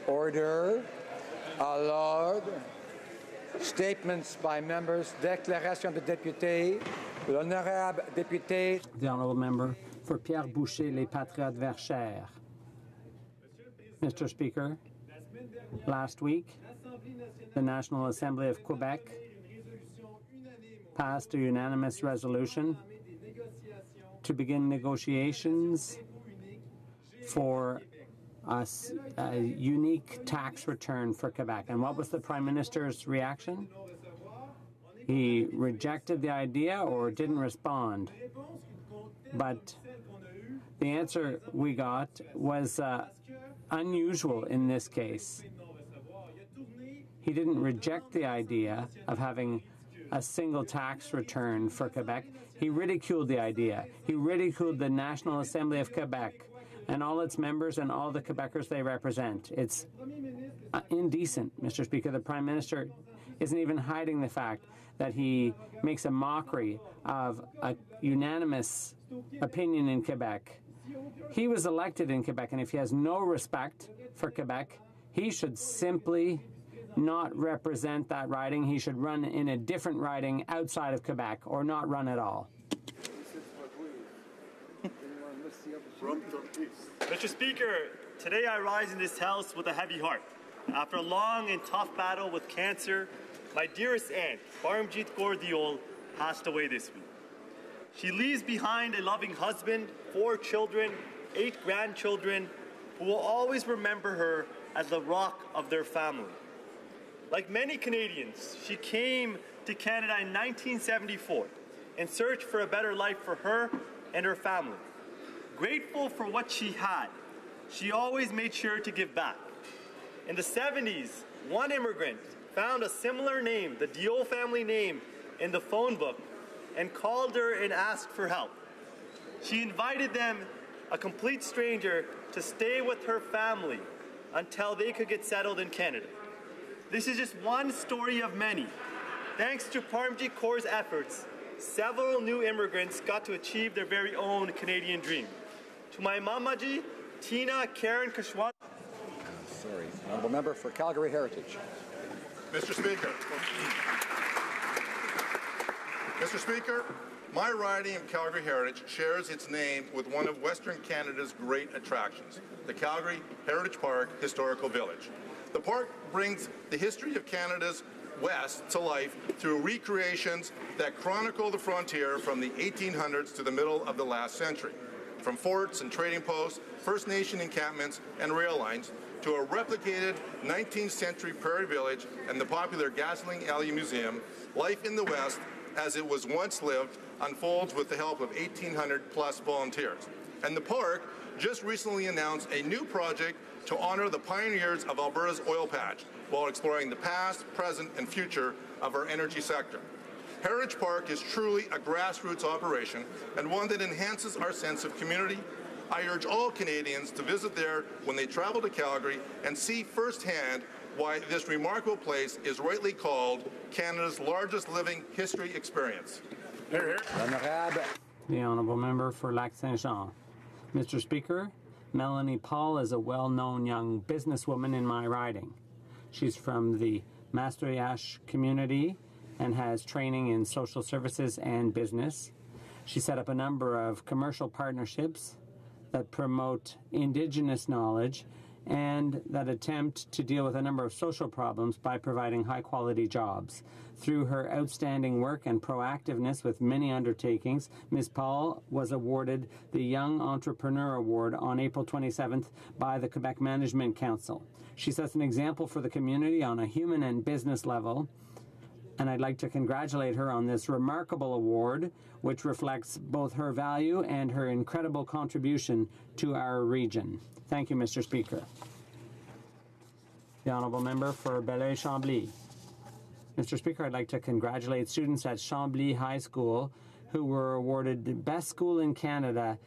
Order. À l'ordre. Statements by members. Déclaration de député. L'honorable député. The honourable member for Pierre Boucher, Les Patriotes Verchères. Mr. Speaker, last week, the National Assembly of Quebec passed a unanimous resolution to begin negotiations for a unique tax return for Quebec. And what was the Prime Minister's reaction? He rejected the idea or didn't respond. But the answer we got was unusual in this case. He didn't reject the idea of having a single tax return for Quebec. He ridiculed the idea. He ridiculed the National Assembly of Quebec and all its members and all the Quebecers they represent. It's indecent, Mr. Speaker. The Prime Minister isn't even hiding the fact that he makes a mockery of a unanimous opinion in Quebec. He was elected in Quebec, and if he has no respect for Quebec, he should simply not represent that riding. He should run in a different riding outside of Quebec or not run at all. Mr. Speaker, today I rise in this House with a heavy heart. After a long and tough battle with cancer, my dearest aunt, Parmjit Kaur Deol, passed away this week. She leaves behind a loving husband, 4 children, 8 grandchildren, who will always remember her as the rock of their family. Like many Canadians, she came to Canada in 1974 in search for a better life for her and her family. Grateful for what she had, she always made sure to give back. In the 70s, one immigrant found a similar name, the Deol family name, in the phone book and called her and asked for help. She invited them, a complete stranger, to stay with her family until they could get settled in Canada. This is just one story of many. Thanks to Parmjit Kaur's efforts, several new immigrants got to achieve their very own Canadian dream. To my mamaji, Tina Karen Kashwan. Honourable member for Calgary Heritage. Mr. Speaker. Mr. Speaker, my riding of Calgary Heritage shares its name with one of Western Canada's great attractions, the Calgary Heritage Park Historical Village. The park brings the history of Canada's West to life through recreations that chronicle the frontier from the 1800s to the middle of the last century. From forts and trading posts, First Nation encampments and rail lines, to a replicated 19th century prairie village and the popular Gasoline Alley Museum, life in the West as it was once lived unfolds with the help of 1,800 plus volunteers. And the park just recently announced a new project to honor the pioneers of Alberta's oil patch while exploring the past, present, and future of our energy sector. Heritage Park is truly a grassroots operation and one that enhances our sense of community. I urge all Canadians to visit there when they travel to Calgary and see firsthand why this remarkable place is rightly called Canada's largest living history experience. Here, here. The honourable member for Lac-Saint-Jean. Mr. Speaker, Melanie Paul is a well-known young businesswoman in my riding. She's from the Maastricht community and has training in social services and business. She set up a number of commercial partnerships that promote Indigenous knowledge and that attempt to deal with a number of social problems by providing high-quality jobs. Through her outstanding work and proactiveness with many undertakings, Ms. Paul was awarded the Young Entrepreneur Award on April 27th by the Quebec Management Council. She sets an example for the community on a human and business level, and I'd like to congratulate her on this remarkable award, which reflects both her value and her incredible contribution to our region. Thank you, Mr. Speaker. The honourable member for Belleuil-Chambly. Mr. Speaker, I'd like to congratulate students at Chambly High School who were awarded Best School in Canada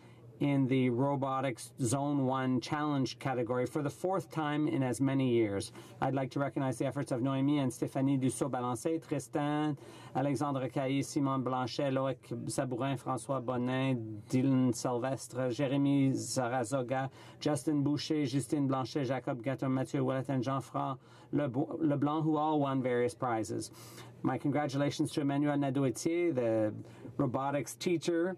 in the Robotics Zone 1 Challenge category for the fourth time in as many years. I'd like to recognize the efforts of Noémie and Stéphanie Dussault-Balancé, Tristan, Alexandre Caillé, Simon Blanchet, Loïc Sabourin, François Bonin, Dylan Sylvestre, Jérémy Zarazoga, Justin Boucher, Justine Blanchet, Jacob Gatton, Mathieu Ouellet, and Jean-Franc Leblanc, who all won various prizes. My congratulations to Emmanuel Nadeau-Etier, the robotics teacher,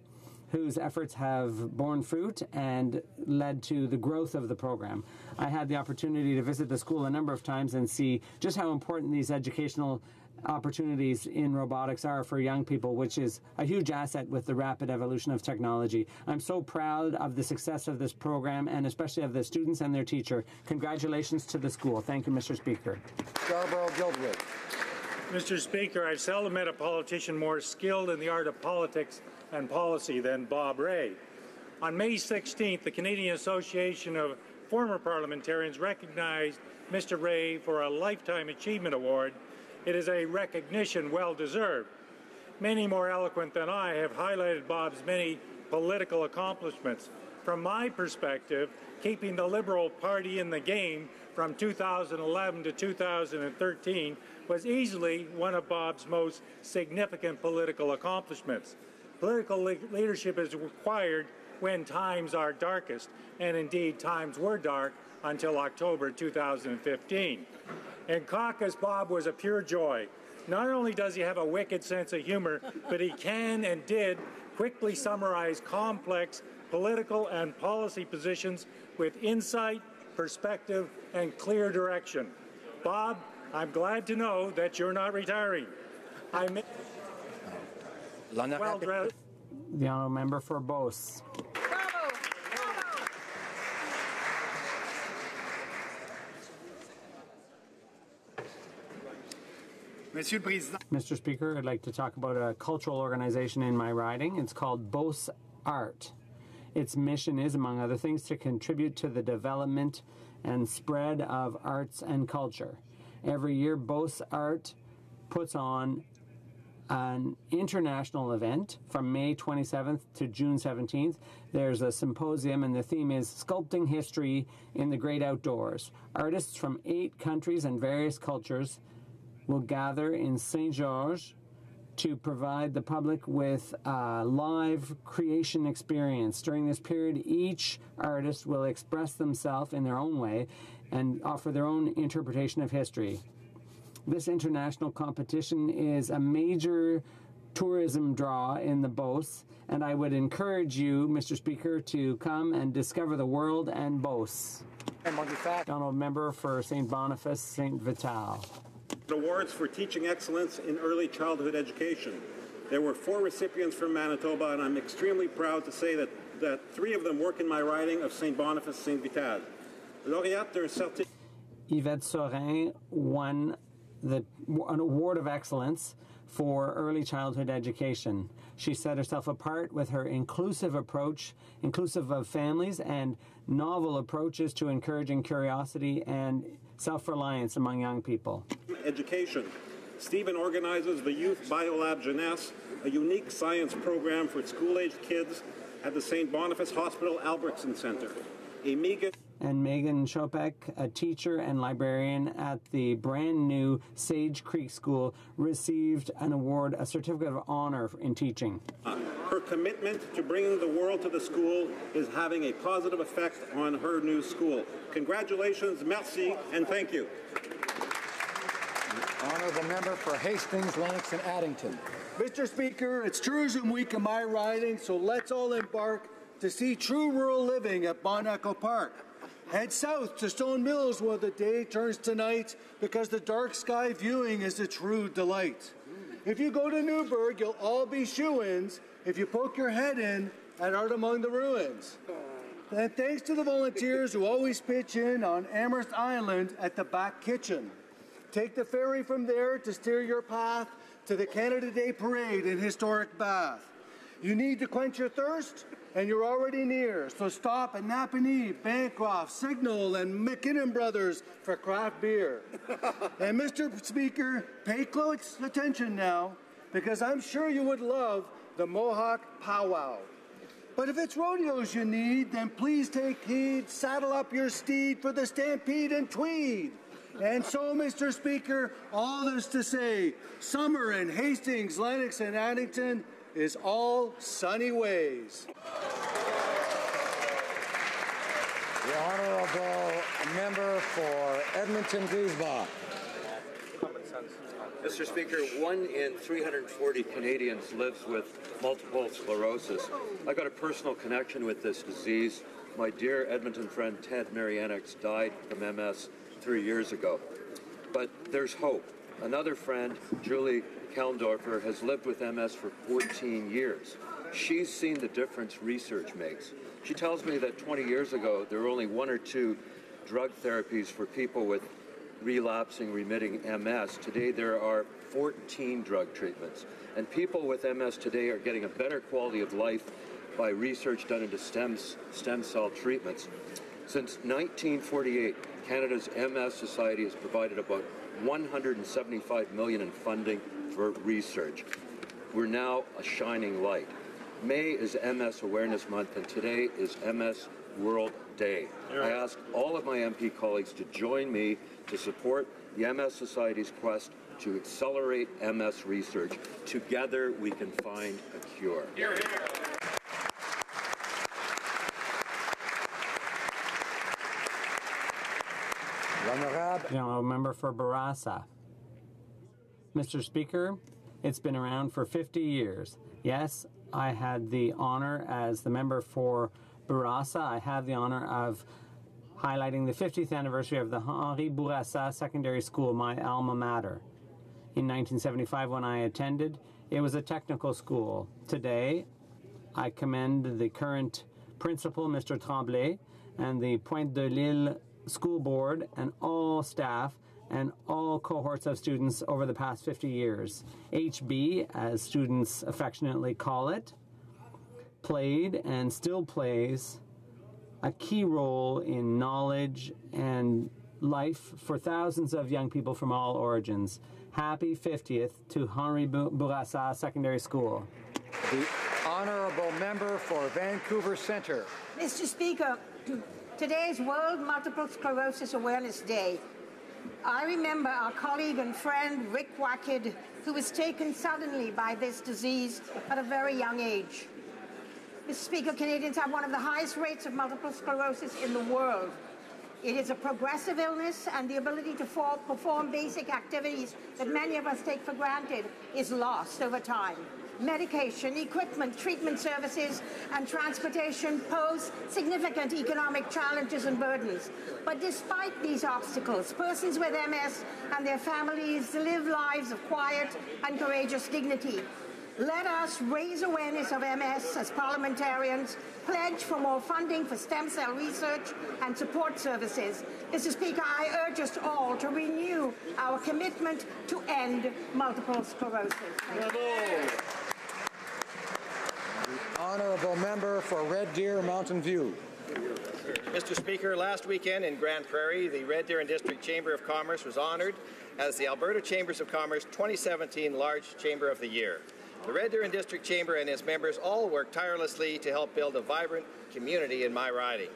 whose efforts have borne fruit and led to the growth of the program. I had the opportunity to visit the school a number of times and see just how important these educational opportunities in robotics are for young people, which is a huge asset with the rapid evolution of technology. I'm so proud of the success of this program and especially of the students and their teacher. Congratulations to the school. Thank you, Mr. Speaker. Scarborough Guildwood. Mr. Speaker, I've seldom met a politician more skilled in the art of politics and policy than Bob Rae. On May 16th, the Canadian Association of Former Parliamentarians recognized Mr. Rae for a Lifetime Achievement Award. It is a recognition well deserved. Many more eloquent than I have highlighted Bob's many political accomplishments. From my perspective, keeping the Liberal Party in the game from 2011 to 2013 was easily one of Bob's most significant political accomplishments. Political leadership is required when times are darkest, and indeed times were dark until October 2015. In caucus, Bob was a pure joy. Not only does he have a wicked sense of humor, but he can and did quickly summarize complex political and policy positions with insight, perspective, and clear direction. Bob, I'm glad to know that you're not retiring. The honourable member for Beauce. Mr. Speaker, I'd like to talk about a cultural organization in my riding. It's called Beauce Art. Its mission is, among other things, to contribute to the development and spread of arts and culture. Every year, Beauce Art puts on an international event from May 27th to June 17th. There's a symposium, and the theme is Sculpting History in the Great Outdoors. Artists from 8 countries and various cultures will gather in St. Georges to provide the public with a live creation experience. During this period, each artist will express themselves in their own way and offer their own interpretation of history. This international competition is a major tourism draw in the Beauce, and I would encourage you, Mr. Speaker, to come and discover the world and Beauce. Honourable member for St. Boniface, St. Vital. Awards for teaching excellence in early childhood education. There were 4 recipients from Manitoba, and I'm extremely proud to say that 3 of them work in my riding of St. Boniface, St. Vital. Laureate d'un certain... Yvette Sorin won an award of excellence for early childhood education. She set herself apart with her inclusive approach, inclusive of families, and novel approaches to encouraging curiosity and self-reliance among young people. Education. Stephen organizes the Youth Biolab Jeunesse, a unique science program for school-aged kids at the St. Boniface Hospital Albertson Center. And Megan Chopek, a teacher and librarian at the brand new Sage Creek School, received an award, a certificate of honor in teaching. Her commitment to bringing the world to the school is having a positive effect on her new school. Congratulations, merci, and thank you. The honourable member for Hastings, Lennox, and Addington. Mr. Speaker, it's Tourism Week in my riding, so let's all embark to see true rural living at Bon Echo Park. Head south to Stone Mills where the day turns to night because the dark sky viewing is a true delight. If you go to Newburgh, you'll all be shoo-ins if you poke your head in at Art Among the Ruins. And thanks to the volunteers who always pitch in on Amherst Island at the back kitchen. Take the ferry from there to steer your path to the Canada Day Parade in historic Bath. You need to quench your thirst, and you're already near. So stop at Napanee, Bancroft, Signal, and McKinnon Brothers for craft beer. And Mr. Speaker, pay close attention now, because I'm sure you would love the Mohawk Powwow. But if it's rodeos you need, then please take heed, saddle up your steed for the stampede in Tweed. And so, Mr. Speaker, all this to say, summer in Hastings, Lennox, and Addington is all sunny ways. The Honourable Member for Edmonton-Griesbach. Mr. Speaker, 1 in 340 Canadians lives with multiple sclerosis. I got a personal connection with this disease. My dear Edmonton friend Ted Marianix died from MS 3 years ago. But there's hope. Another friend, Julie Kellendorfer, has lived with MS for 14 years. She's seen the difference research makes. She tells me that 20 years ago, there were only 1 or 2 drug therapies for people with relapsing, remitting MS. Today, there are 14 drug treatments. And people with MS today are getting a better quality of life by research done into stem cell treatments. Since 1948, Canada's MS Society has provided about $175 million in funding for research. We're now a shining light. May is MS Awareness Month, and today is MS World Day. I ask all of my MP colleagues to join me to support the MS Society's quest to accelerate MS research. Together, we can find a cure. Hear, hear. The Honourable Member for Barossa. Mr. Speaker, it's been around for 50 years. Yes, I had the honour as the member for Barossa. I have the honour of highlighting the 50th anniversary of the Henri Bourassa Secondary School, my alma mater. In 1975, when I attended, it was a technical school. Today, I commend the current principal, Mr. Tremblay, and the Pointe de l'Île School Board and all staff and all cohorts of students over the past 50 years. HB, as students affectionately call it, played and still plays a key role in knowledge and life for thousands of young people from all origins. Happy 50th to Henri Bourassa Secondary School. The Honourable Member for Vancouver Centre. Mr. Speaker, today is World Multiple Sclerosis Awareness Day. I remember our colleague and friend Rick Wackett, who was taken suddenly by this disease at a very young age. Mr. Speaker, Canadians have one of the highest rates of multiple sclerosis in the world. It is a progressive illness, and the ability to perform basic activities that many of us take for granted is lost over time. Medication, equipment, treatment services, and transportation pose significant economic challenges and burdens. But despite these obstacles, persons with MS and their families live lives of quiet and courageous dignity. Let us raise awareness of MS as parliamentarians, pledge for more funding for stem cell research and support services. Mr. Speaker, I urge us all to renew our commitment to end multiple sclerosis. Thank you. The Honourable Member for Red Deer Mountain View. Mr. Speaker, last weekend in Grand Prairie, the Red Deer and District Chamber of Commerce was honoured as the Alberta Chambers of Commerce 2017 Large Chamber of the Year. The Red Deer and District Chamber and its members all work tirelessly to help build a vibrant community in my riding.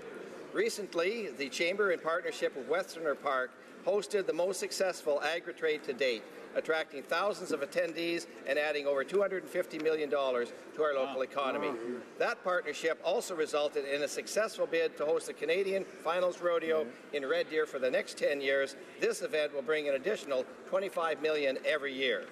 Recently, the Chamber, in partnership with Westerner Park, hosted the most successful agri-trade to date, attracting thousands of attendees and adding over $250 million to our local economy. That partnership also resulted in a successful bid to host the Canadian Finals Rodeo in Red Deer for the next 10 years. This event will bring an additional $25 million every year.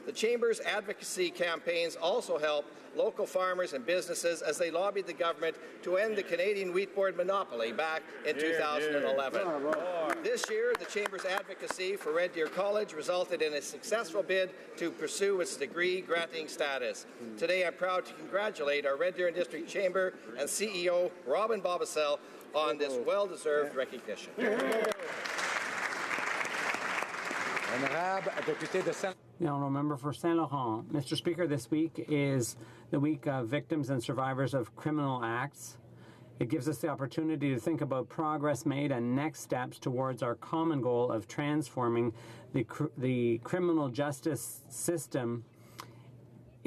The Chamber's advocacy campaigns also help local farmers and businesses as they lobbied the government to end the Canadian wheat board monopoly back in 2011. This year, the Chamber's advocacy for Red Deer College resulted in a successful bid to pursue its degree-granting status. Today, I'm proud to congratulate our Red Deer and District Chamber and CEO Robin Bobicel on this well-deserved recognition. The Honourable Member for Saint Laurent. Mr. Speaker, this week is the week of victims and survivors of criminal acts. It gives us the opportunity to think about progress made and next steps towards our common goal of transforming the criminal justice system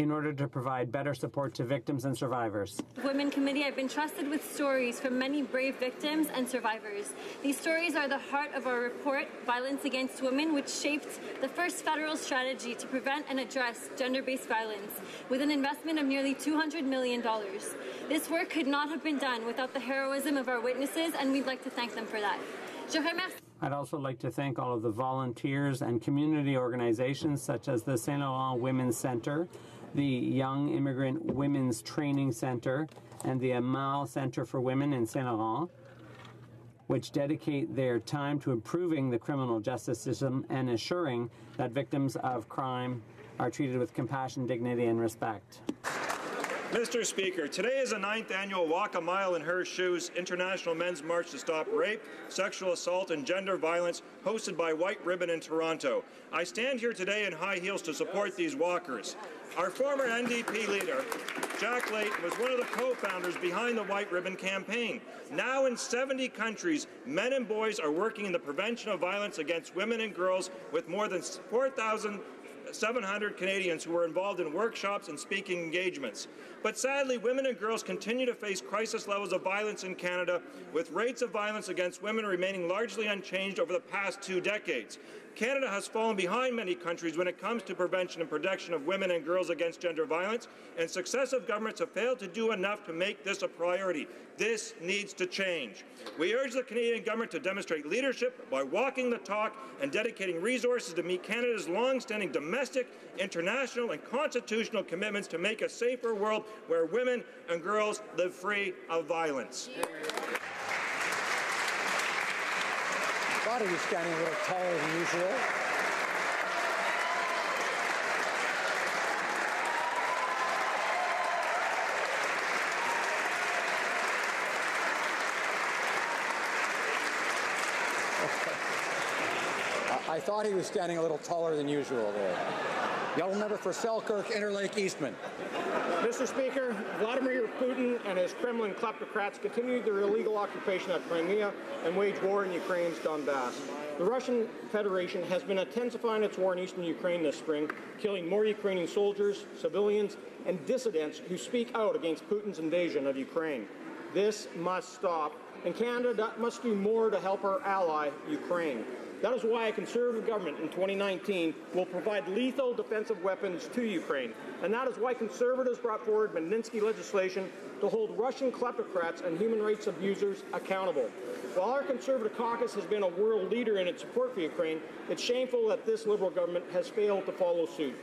in order to provide better support to victims and survivors. Women Committee, I've been trusted with stories from many brave victims and survivors. These stories are the heart of our report, Violence Against Women, which shaped the first federal strategy to prevent and address gender-based violence with an investment of nearly $200 million. This work could not have been done without the heroism of our witnesses, and we'd like to thank them for that. Je remercie. I'd also like to thank all of the volunteers and community organizations such as the Saint Laurent Women's Center, the Young Immigrant Women's Training Center, and the Amal Center for Women in Saint Laurent, which dedicate their time to improving the criminal justice system and ensuring that victims of crime are treated with compassion, dignity, and respect. Mr. Speaker, today is the 9th annual Walk a Mile in Her Shoes International Men's March to Stop Rape, Sexual Assault, and Gender Violence, hosted by White Ribbon in Toronto. I stand here today in high heels to support these walkers. Our former NDP leader, Jack Layton, was one of the co-founders behind the White Ribbon campaign. Now in 70 countries, men and boys are working in the prevention of violence against women and girls, with more than 4,700 Canadians who were involved in workshops and speaking engagements. But sadly, women and girls continue to face crisis levels of violence in Canada, with rates of violence against women remaining largely unchanged over the past 2 decades. Canada has fallen behind many countries when it comes to prevention and protection of women and girls against gender violence, and successive governments have failed to do enough to make this a priority. This needs to change. We urge the Canadian government to demonstrate leadership by walking the talk and dedicating resources to meet Canada's long-standing domestic, international, and constitutional commitments to make a safer world where women and girls live free of violence. I thought he was standing a little taller than usual. I thought he was standing a little taller than usual there. Yellow member for Selkirk, Interlake, Eastman. Mr. Speaker, Vladimir Putin and his Kremlin kleptocrats continue their illegal occupation of Crimea and wage war in Ukraine's Donbass. The Russian Federation has been intensifying its war in eastern Ukraine this spring, killing more Ukrainian soldiers, civilians, and dissidents who speak out against Putin's invasion of Ukraine. This must stop, and Canada must do more to help our ally, Ukraine. That is why a Conservative government in 2019 will provide lethal defensive weapons to Ukraine. And that is why Conservatives brought forward Magnitsky legislation to hold Russian kleptocrats and human rights abusers accountable. While our Conservative caucus has been a world leader in its support for Ukraine, it's shameful that this Liberal government has failed to follow suit.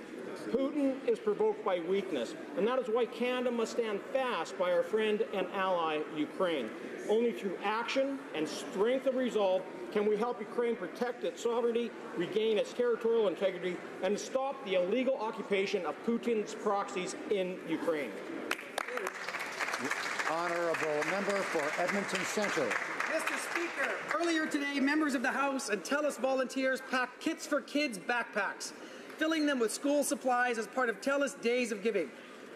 Putin is provoked by weakness, and that is why Canada must stand fast by our friend and ally, Ukraine. Only through action and strength of resolve can we help Ukraine protect its sovereignty, regain its territorial integrity, and stop the illegal occupation of Putin's proxies in Ukraine. Honourable member for Edmonton Centre. Mr. Speaker, earlier today, members of the House and TELUS volunteers packed Kits for Kids backpacks, filling them with school supplies as part of TELUS Days of Giving.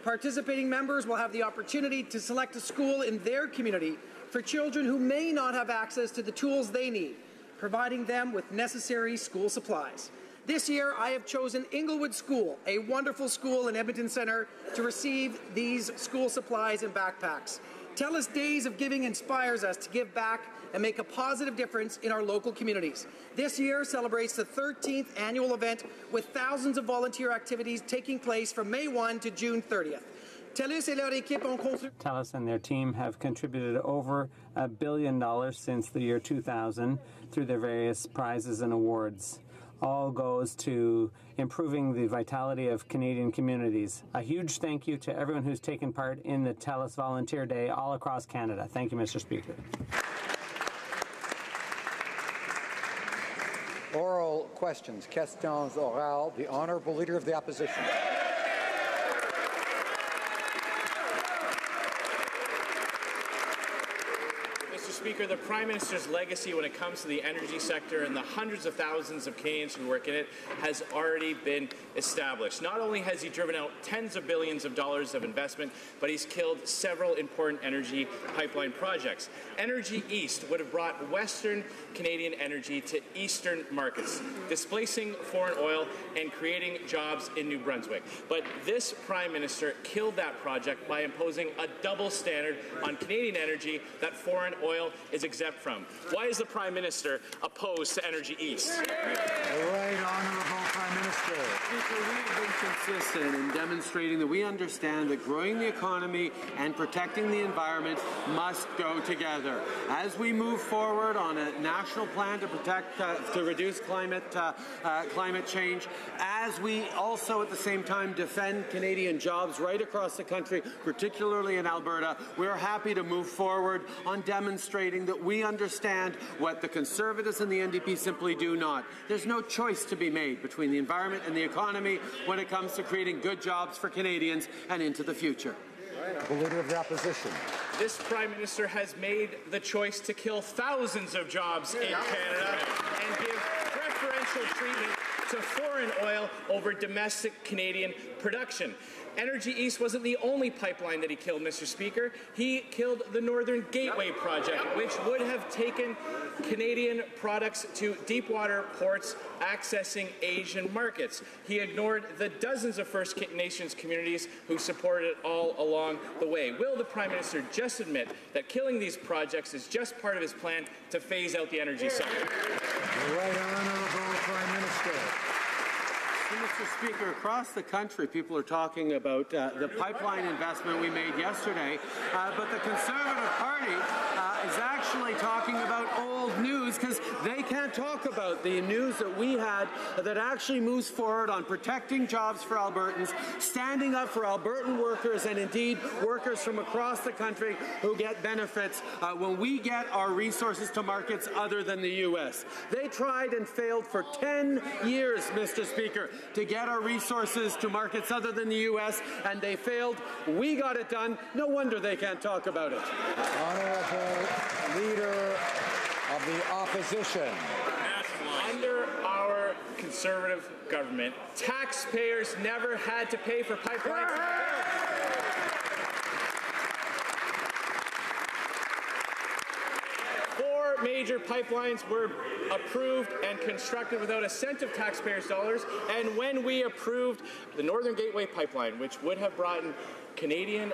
Participating members will have the opportunity to select a school in their community for children who may not have access to the tools they need, providing them with necessary school supplies. This year, I have chosen Inglewood School, a wonderful school in Edmonton Centre, to receive these school supplies and backpacks. TELUS Days of Giving inspires us to give back and make a positive difference in our local communities. This year celebrates the 13th annual event with thousands of volunteer activities taking place from May 1 to June 30th. TELUS and their team have contributed over $1 billion since the year 2000 through their various prizes and awards. All goes to improving the vitality of Canadian communities. A huge thank you to everyone who's taken part in the TELUS Volunteer Day all across Canada. Thank you, Mr. Speaker. Oral questions. Questions orales. The Honourable Leader of the Opposition. Speaker, the Prime Minister's legacy when it comes to the energy sector and the hundreds of thousands of Canadians who work in it has already been established. Not only has he driven out tens of billions of dollars of investment, but he's killed several important energy pipeline projects. Energy East would have brought Western Canadian energy to Eastern markets, displacing foreign oil and creating jobs in New Brunswick. But this Prime Minister killed that project by imposing a double standard on Canadian energy that foreign oil is exempt from. Why is the Prime Minister opposed to Energy East? The right honourable Prime Minister. Speaker, we have been consistent in demonstrating that we understand that growing the economy and protecting the environment must go together. As we move forward on a national plan to protect, to reduce climate change, as we also at the same time defend Canadian jobs right across the country, particularly in Alberta, we're happy to move forward on demonstrating that we understand what the Conservatives and the NDP simply do not. There's no choice to be made between the environment and the economy when it comes to creating good jobs for Canadians and into the future. The Leader of the Opposition. This Prime Minister has made the choice to kill thousands of jobs in Canada and give preferential treatment to foreign oil over domestic Canadian production. Energy East wasn't the only pipeline that he killed, Mr. Speaker. He killed the Northern Gateway project, which would have taken Canadian products to deepwater ports accessing Asian markets. He ignored the dozens of First Nations communities who supported it all along the way. Will the Prime Minister just admit that killing these projects is just part of his plan to phase out the energy sector? The right honourable Prime Minister. Mr. Speaker, across the country, people are talking about the pipeline investment we made yesterday, but the Conservative Party is actually talking about old news because they can't talk about the news that we had that actually moves forward on protecting jobs for Albertans, standing up for Albertan workers and indeed workers from across the country who get benefits when we get our resources to markets other than the U.S. They tried and failed for 10 years, Mr. Speaker, to get our resources to markets other than the U.S., and they failed. We got it done. No wonder they can't talk about it. Honourable Leader of the Opposition. Under our Conservative government, taxpayers never had to pay for pipelines. Four major pipelines were approved and constructed without a cent of taxpayers' dollars, and when we approved the Northern Gateway pipeline, which would have brought in Canadian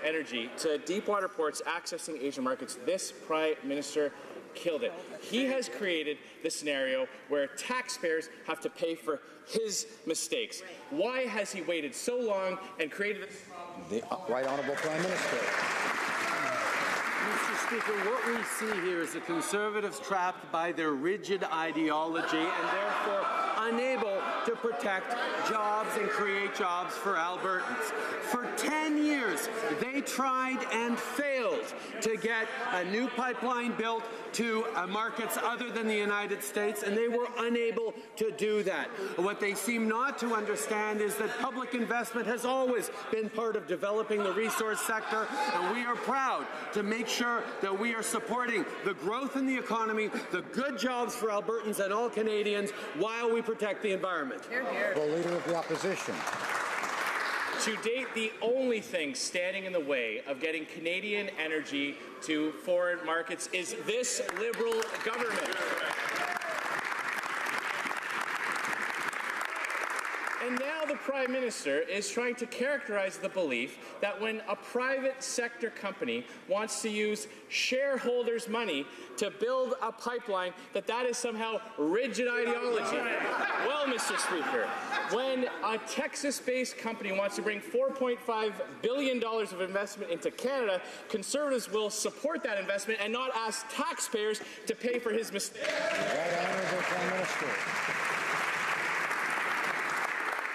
energy to deepwater ports accessing Asian markets, this Prime Minister killed it. He has created the scenario where taxpayers have to pay for his mistakes. Why has he waited so long and created this problem? The Right Honourable Prime Minister. Mr. Speaker, what we see here is the Conservatives trapped by their rigid ideology and therefore unable to protect jobs and create jobs for Albertans. For 10 years, they tried and failed to get a new pipeline built to markets other than the United States, and they were unable to do that. What they seem not to understand is that public investment has always been part of developing the resource sector, and we are proud to make sure that we are supporting the growth in the economy, the good jobs for Albertans and all Canadians, while we protect the environment. Hear, hear. The Leader of the Opposition. To date, the only thing standing in the way of getting Canadian energy to foreign markets is this Liberal government. And now the Prime Minister is trying to characterize the belief that when a private sector company wants to use shareholders' money to build a pipeline, that is somehow rigid ideology. Well, Mr. Speaker, when a Texas-based company wants to bring $4.5 billion of investment into Canada, Conservatives will support that investment and not ask taxpayers to pay for his mistakes. Right Honourable Prime Minister.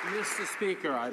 Mr. Speaker,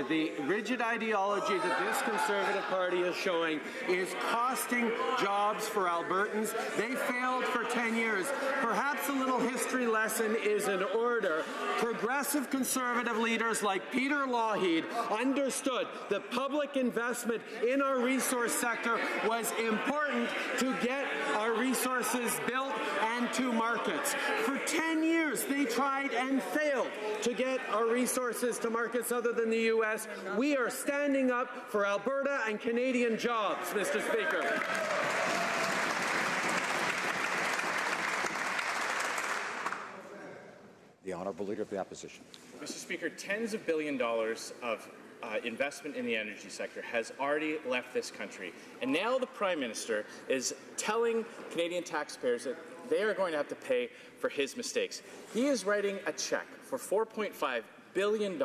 the rigid ideology that this Conservative Party is showing is costing jobs for Albertans. They failed for 10 years. Perhaps a little history lesson is in order. Progressive Conservative leaders like Peter Lougheed understood that public investment in our resource sector was important to get our resources built and to markets. For 10 years, they tried and failed to get our resources to markets other than the U.S. We are standing up for Alberta and Canadian jobs, Mr. Speaker. The Honourable Leader of the Opposition. Mr. Speaker, tens of billions of dollars of investment in the energy sector has already left this country. And now the Prime Minister is telling Canadian taxpayers that they are going to have to pay for his mistakes. He is writing a check for $4.5 billion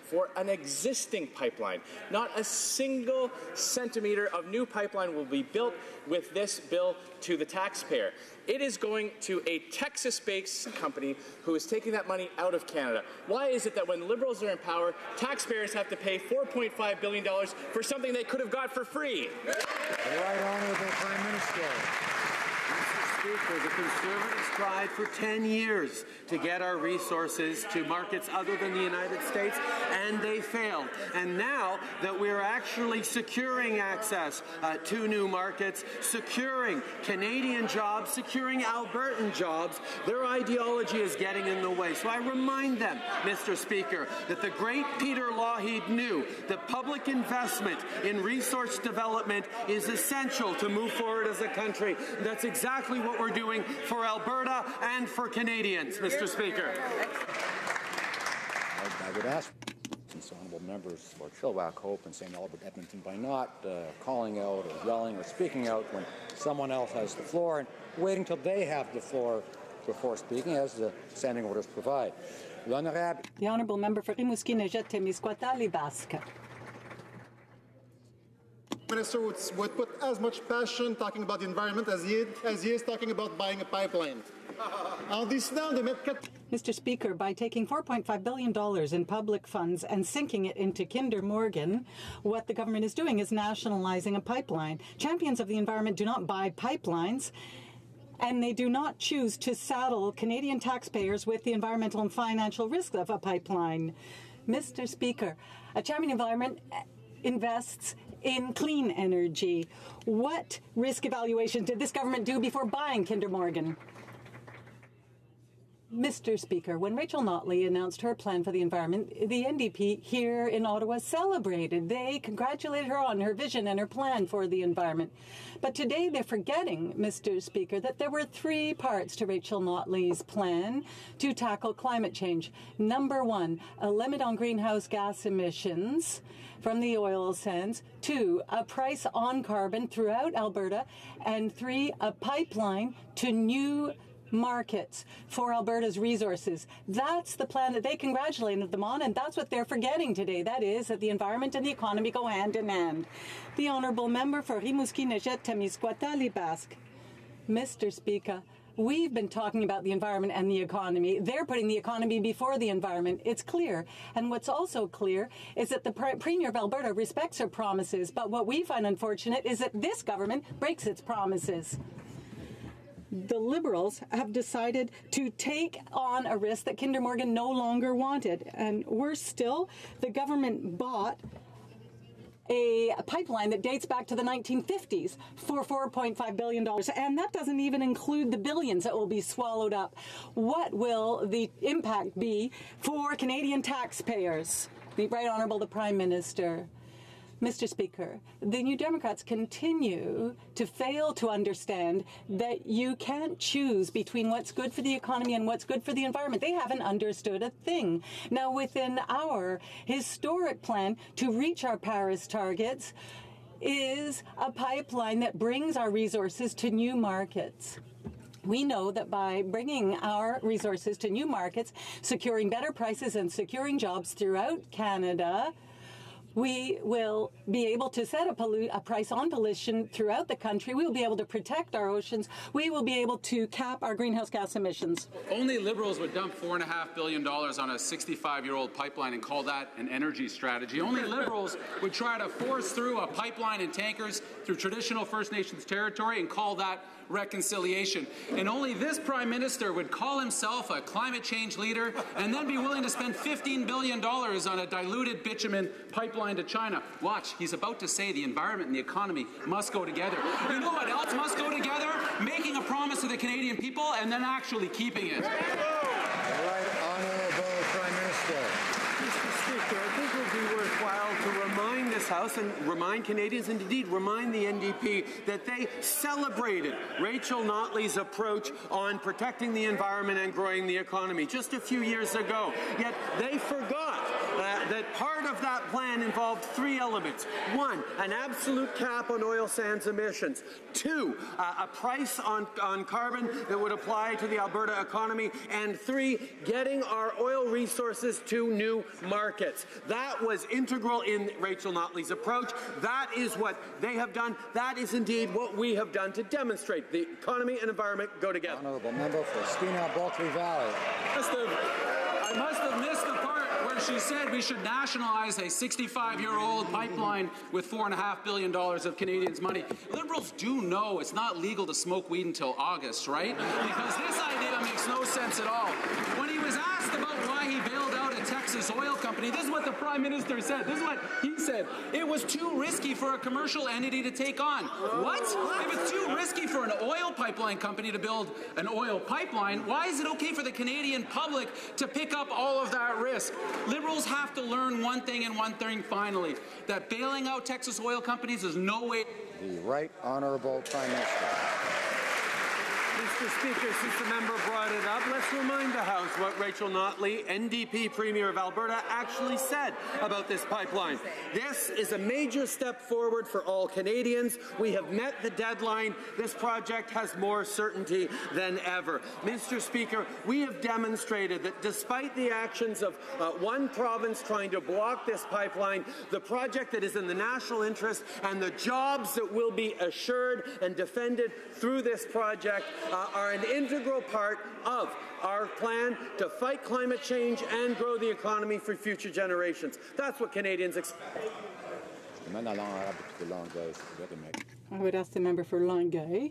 for an existing pipeline. Not a single centimetre of new pipeline will be built with this bill to the taxpayer. It is going to a Texas-based company who is taking that money out of Canada. Why is it that when Liberals are in power, taxpayers have to pay $4.5 billion for something they could have got for free? The Right Honourable Prime Minister. Speaker, the Conservatives tried for 10 years to get our resources to markets other than the United States, and they failed. And now that we're actually securing access to new markets, securing Canadian jobs, securing Albertan jobs, their ideology is getting in the way. So I remind them, Mr. Speaker, that the great Peter Lougheed knew that public investment in resource development is essential to move forward as a country. And that's exactly what we're doing for Alberta and for Canadians, Mr. Speaker. I would ask these honourable members for Chilliwack, Hope, and St. Albert, Edmonton by not calling out or yelling or speaking out when someone else has the floor and waiting till they have the floor before speaking, as the standing orders provide. The Honourable Member for Rimouski-Nejet-Témiscouata-Libasque. Minister would put as much passion talking about the environment as he is talking about buying a pipeline. Mr. Speaker, by taking $4.5 billion in public funds and sinking it into Kinder Morgan, what the government is doing is nationalizing a pipeline. Champions of the environment do not buy pipelines, and they do not choose to saddle Canadian taxpayers with the environmental and financial risk of a pipeline. Mr. Speaker, a champion environment invests in clean energy. What risk evaluation did this government do before buying Kinder Morgan? Mr. Speaker, when Rachel Notley announced her plan for the environment, the NDP here in Ottawa celebrated. They congratulated her on her vision and her plan for the environment. But today they're forgetting, Mr. Speaker, that there were 3 parts to Rachel Notley's plan to tackle climate change. Number 1, a limit on greenhouse gas emissions from the oil sands. 2, a price on carbon throughout Alberta. And 3, a pipeline to new markets for Alberta's resources. That's the plan that they congratulated them on, and that's what they're forgetting today. That is that the environment and the economy go hand in hand. The Honourable Member for Rimouski-Nejet-Témiscouata-Libasque. Mr. Speaker, we've been talking about the environment and the economy. They're putting the economy before the environment. It's clear. And what's also clear is that the Premier of Alberta respects her promises. But what we find unfortunate is that this government breaks its promises. The Liberals have decided to take on a risk that Kinder Morgan no longer wanted. And worse still, the government bought a pipeline that dates back to the 1950s for $4.5 billion. And that doesn't even include the billions that will be swallowed up. What will the impact be for Canadian taxpayers? The Right Honourable the Prime Minister. Mr. Speaker, the New Democrats continue to fail to understand that you can't choose between what's good for the economy and what's good for the environment. They haven't understood a thing. Now, within our historic plan to reach our Paris targets is a pipeline that brings our resources to new markets. We know that by bringing our resources to new markets, securing better prices and securing jobs throughout Canada, we will be able to set a price on pollution throughout the country. We will be able to protect our oceans. We will be able to cap our greenhouse gas emissions. Only Liberals would dump $4.5 billion on a 65-year-old pipeline and call that an energy strategy. Only Liberals would try to force through a pipeline and tankers through traditional First Nations territory and call that reconciliation. And only this Prime Minister would call himself a climate change leader and then be willing to spend $15 billion on a diluted bitumen pipeline to China. Watch, he's about to say the environment and the economy must go together. You know what else must go together? Making a promise to the Canadian people and then actually keeping it. Right Honourable Prime Minister. Mr. Speaker, I think it would be worthwhile to remind this House and remind Canadians and indeed remind the NDP that they celebrated Rachel Notley's approach on protecting the environment and growing the economy just a few years ago. Yet they forgot that part of that plan involved three elements. One, an absolute cap on oil sands emissions. Two, a price on carbon that would apply to the Alberta economy. And three, getting our oil resources to new markets. That was integral in Rachel Notley's approach. That is what they have done. That is indeed what we have done to demonstrate the economy and environment go together. Honourable Member for Skeena-Baltry Valley. I must have missed the part where she said we should nationalize a 65-year-old pipeline with $4.5 billion of Canadians' money. Liberals do know it's not legal to smoke weed until August, right? Because this idea makes no sense at all. When he was asked about why he bailed out a Texas oil company, this is what the Prime Minister said. This is what he said. It was too risky for a commercial entity to take on. What? If it's too risky for an oil pipeline company to build an oil pipeline, why is it okay for the Canadian public to pick up all of that risk? Liberals have to learn one thing and one thing finally, that bailing out Texas oil companies is no way. The Right Honourable Prime Minister. Mr. Speaker, since the member brought it up, let's remind the House what Rachel Notley, NDP Premier of Alberta, actually said about this pipeline. This is a major step forward for all Canadians. We have met the deadline. This project has more certainty than ever. Mr. Speaker, we have demonstrated that despite the actions of one province trying to block this pipeline, the project that is in the national interest and the jobs that will be assured and defended through this project are an integral part of our plan to fight climate change and grow the economy for future generations. That's what Canadians expect. I would ask the member for Longueuil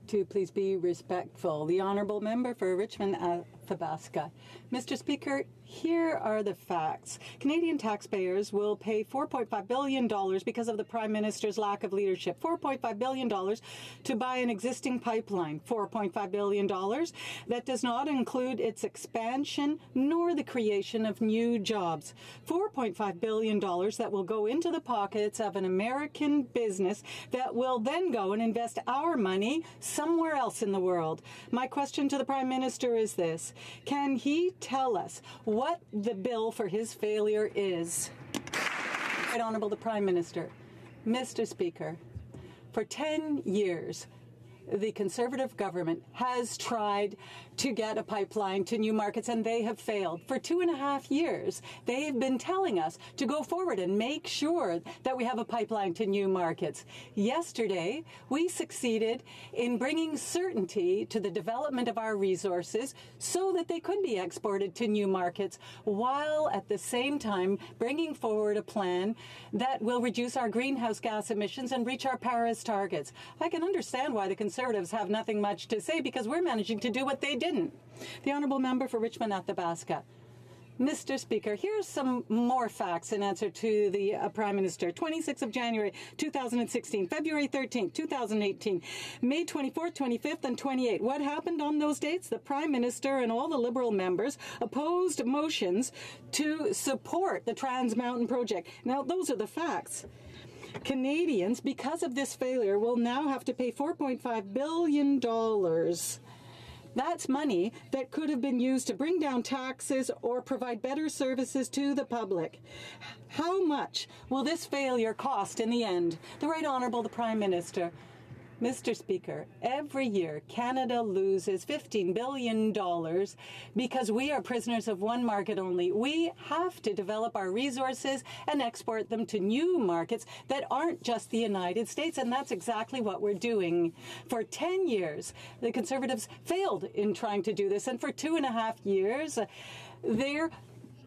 to please be respectful. The Honourable Member for Richmond-Athabasca. Mr. Speaker, here are the facts. Canadian taxpayers will pay $4.5 billion because of the Prime Minister's lack of leadership. $4.5 billion to buy an existing pipeline. $4.5 billion that does not include its expansion nor the creation of new jobs. $4.5 billion that will go into the pockets of an American business that will then go and invest our money somewhere else in the world. My question to the Prime Minister is this. Can he tell us what the bill for his failure is? Right Honourable the Prime Minister. Mr. Speaker, for 10 years, the Conservative government has tried to get a pipeline to new markets, and they have failed. For 2.5 years, they've been telling us to go forward and make sure that we have a pipeline to new markets. Yesterday, we succeeded in bringing certainty to the development of our resources so that they could be exported to new markets, while at the same time bringing forward a plan that will reduce our greenhouse gas emissions and reach our Paris targets. I can understand why the Conservatives have nothing much to say, because we're managing to do what they didn't. The Honourable Member for Richmond-Athabasca. Mr. Speaker, here's some more facts in answer to the Prime Minister. 26th of January, 2016, February 13th, 2018, May 24th, 25th, and 28th. What happened on those dates? The Prime Minister and all the Liberal members opposed motions to support the Trans Mountain project. Now, those are the facts. Canadians, because of this failure, will now have to pay $4.5 billion. That's money that could have been used to bring down taxes or provide better services to the public. How much will this failure cost in the end? The Right Honourable the Prime Minister. Mr. Speaker, every year Canada loses $15 billion because we are prisoners of one market only. We have to develop our resources and export them to new markets that aren't just the United States, and that's exactly what we're doing. For 10 years, the Conservatives failed in trying to do this, and for 2.5 years, they're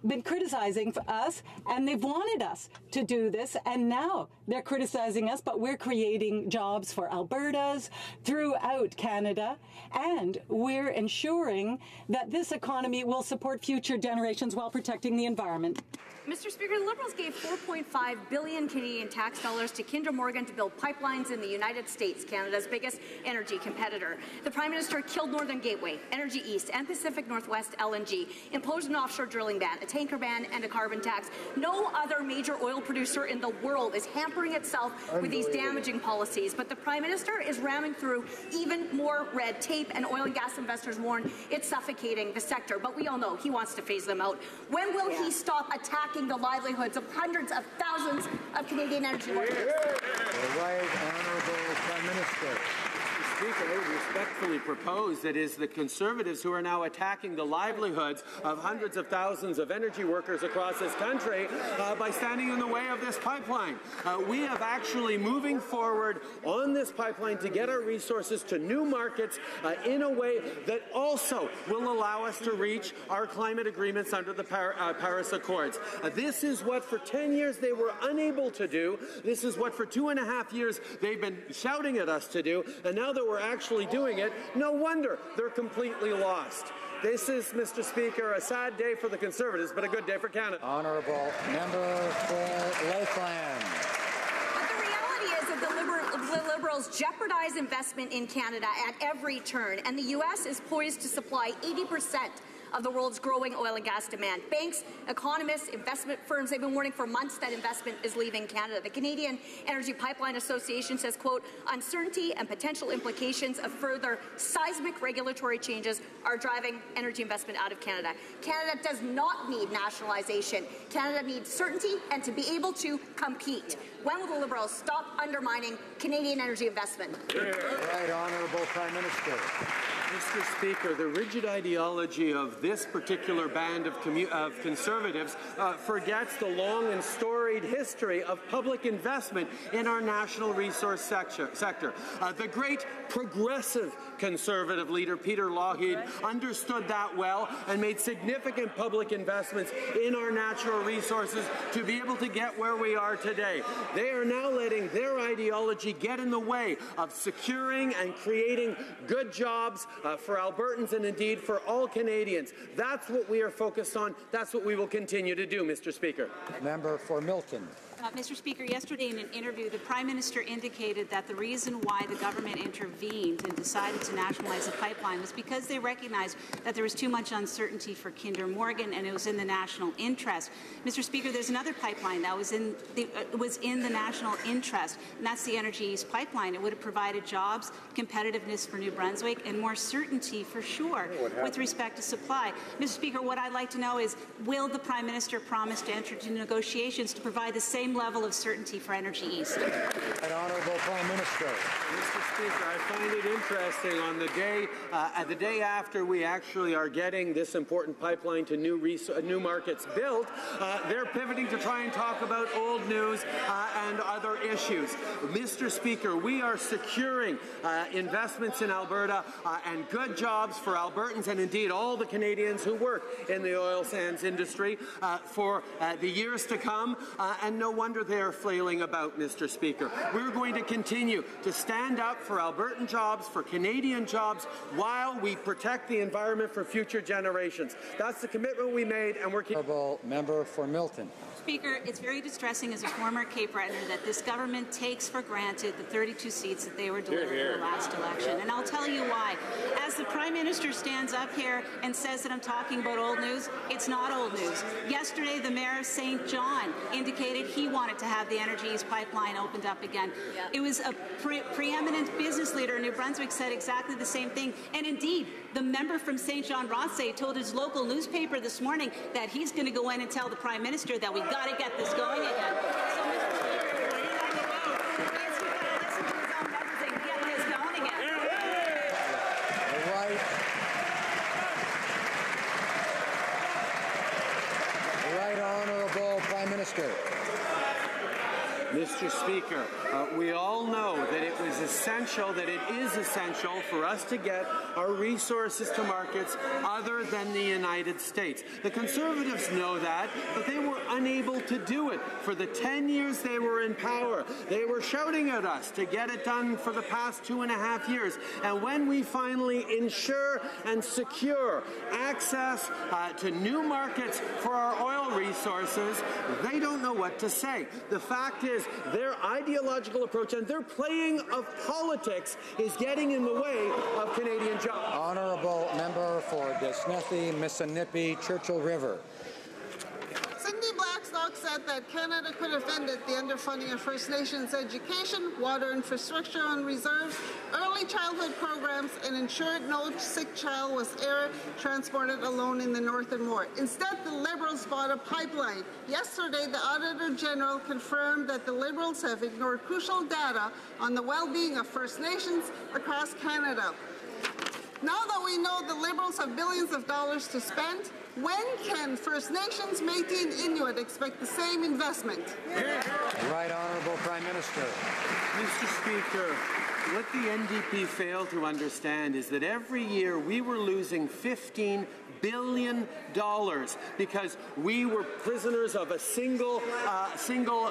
been criticizing us, and they've wanted us to do this, and now they're criticizing us, but we're creating jobs for Albertas throughout Canada, and we're ensuring that this economy will support future generations while protecting the environment. Mr. Speaker, the Liberals gave $4.5 billion Canadian tax dollars to Kinder Morgan to build pipelines in the United States, Canada's biggest energy competitor. The Prime Minister killed Northern Gateway, Energy East, and Pacific Northwest LNG, imposed an offshore drilling ban, a tanker ban, and a carbon tax. No other major oil producer in the world is hampering itself with these damaging policies, but the Prime Minister is ramming through even more red tape, and oil and gas investors warn it's suffocating the sector. But we all know he wants to phase them out. When will he stop attacking the livelihoods of hundreds of thousands of Canadian energy workers? The right honourable Prime Minister. Speaker, I would respectfully propose that it is the Conservatives who are now attacking the livelihoods of hundreds of thousands of energy workers across this country by standing in the way of this pipeline. We have actually moving forward on this pipeline to get our resources to new markets in a way that also will allow us to reach our climate agreements under the Paris Accords. This is what for 10 years they were unable to do. This is what for 2.5 years they've been shouting at us to do, and now that we're actually doing it, no wonder they're completely lost. This is, Mr. Speaker, a sad day for the Conservatives, but a good day for Canada. Honourable Member for Lakeland. But the reality is that the Liberals jeopardize investment in Canada at every turn, and the U.S. is poised to supply 80% of the world's growing oil and gas demand. Banks, economists, investment firms, they've been warning for months that investment is leaving Canada. The Canadian Energy Pipeline Association says, quote, uncertainty and potential implications of further seismic regulatory changes are driving energy investment out of Canada. Canada does not need nationalization. Canada needs certainty and to be able to compete. When will the Liberals stop undermining Canadian energy investment? Right honourable Prime Minister. Mr. Speaker, the rigid ideology of this particular band of Conservatives forgets the long and storied history of public investment in our national resource sector. The great progressive Conservative leader, Peter Lougheed, understood that well and made significant public investments in our natural resources to be able to get where we are today. They are now letting their ideology get in the way of securing and creating good jobs for Albertans and indeed for all Canadians. That's what we are focused on. That's what we will continue to do, Mr. Speaker. Member for Milton. Mr. Speaker, yesterday in an interview, the Prime Minister indicated that the reason why the government intervened and decided to nationalize the pipeline was because they recognized that there was too much uncertainty for Kinder Morgan and it was in the national interest. Mr. Speaker, there's another pipeline that was in the national interest, and that's the Energy East pipeline. It would have provided jobs, competitiveness for New Brunswick, and more certainty for sure with respect to supply. Mr. Speaker, what I'd like to know is, will the Prime Minister promise to enter into negotiations to provide the same level of certainty for Energy East? Right honourable Prime Minister. Mr. Speaker, I find it interesting on the day after we actually are getting this important pipeline to new markets built, they're pivoting to try and talk about old news and other issues. Mr. Speaker, we are securing investments in Alberta and good jobs for Albertans and indeed all the Canadians who work in the oil sands industry for the years to come, and no wonder they are flailing about, Mr. Speaker. We're going to continue to stand up for Albertan jobs, for Canadian jobs, while we protect the environment for future generations. That's the commitment we made, and we're Honourable Member for Milton. Speaker, it's very distressing as a former Cape Bretoner that this government takes for granted the 32 seats that they were delivered in the last election. And I'll tell you why. As the Prime Minister stands up here and says that I'm talking about old news, it's not old news. Yesterday, the Mayor of St. John indicated he wanted to have the Energy East pipeline opened up again. It was a preeminent business leader in New Brunswick said exactly the same thing. And indeed, the member from St. John Rothsay told his local newspaper this morning that he's going to go in and tell the Prime Minister that we got to get this going again. So, Mr. Speaker, what he's got to do is he's got to listen to his own messaging, get this Speaker, we all know that it was essential, that it is essential for us to get our resources to markets other than the United States. The Conservatives know that, but they were unable to do it. For the 10 years they were in power, they were shouting at us to get it done for the past 2.5 years. And when we finally ensure and secure access to new markets for our oil resources, they don't know what to say. The fact is, their ideological approach and their playing of politics is getting in the way of Canadian jobs. Honourable member for Desnethy, Missinippi, Churchill River. Cindy Blackstock said that Canada could have ended the underfunding of First Nations education, water infrastructure and reserves, early childhood programs, and ensured no sick child was ever transported alone in the North and more. Instead, the Liberals bought a pipeline. Yesterday, the Auditor General confirmed that the Liberals have ignored crucial data on the well-being of First Nations across Canada. Now that we know the Liberals have billions of dollars to spend, when can First Nations, Métis and Inuit expect the same investment? Right Honourable Prime Minister. Mr. Speaker, what the NDP failed to understand is that every year we were losing $15 billion because we were prisoners of a single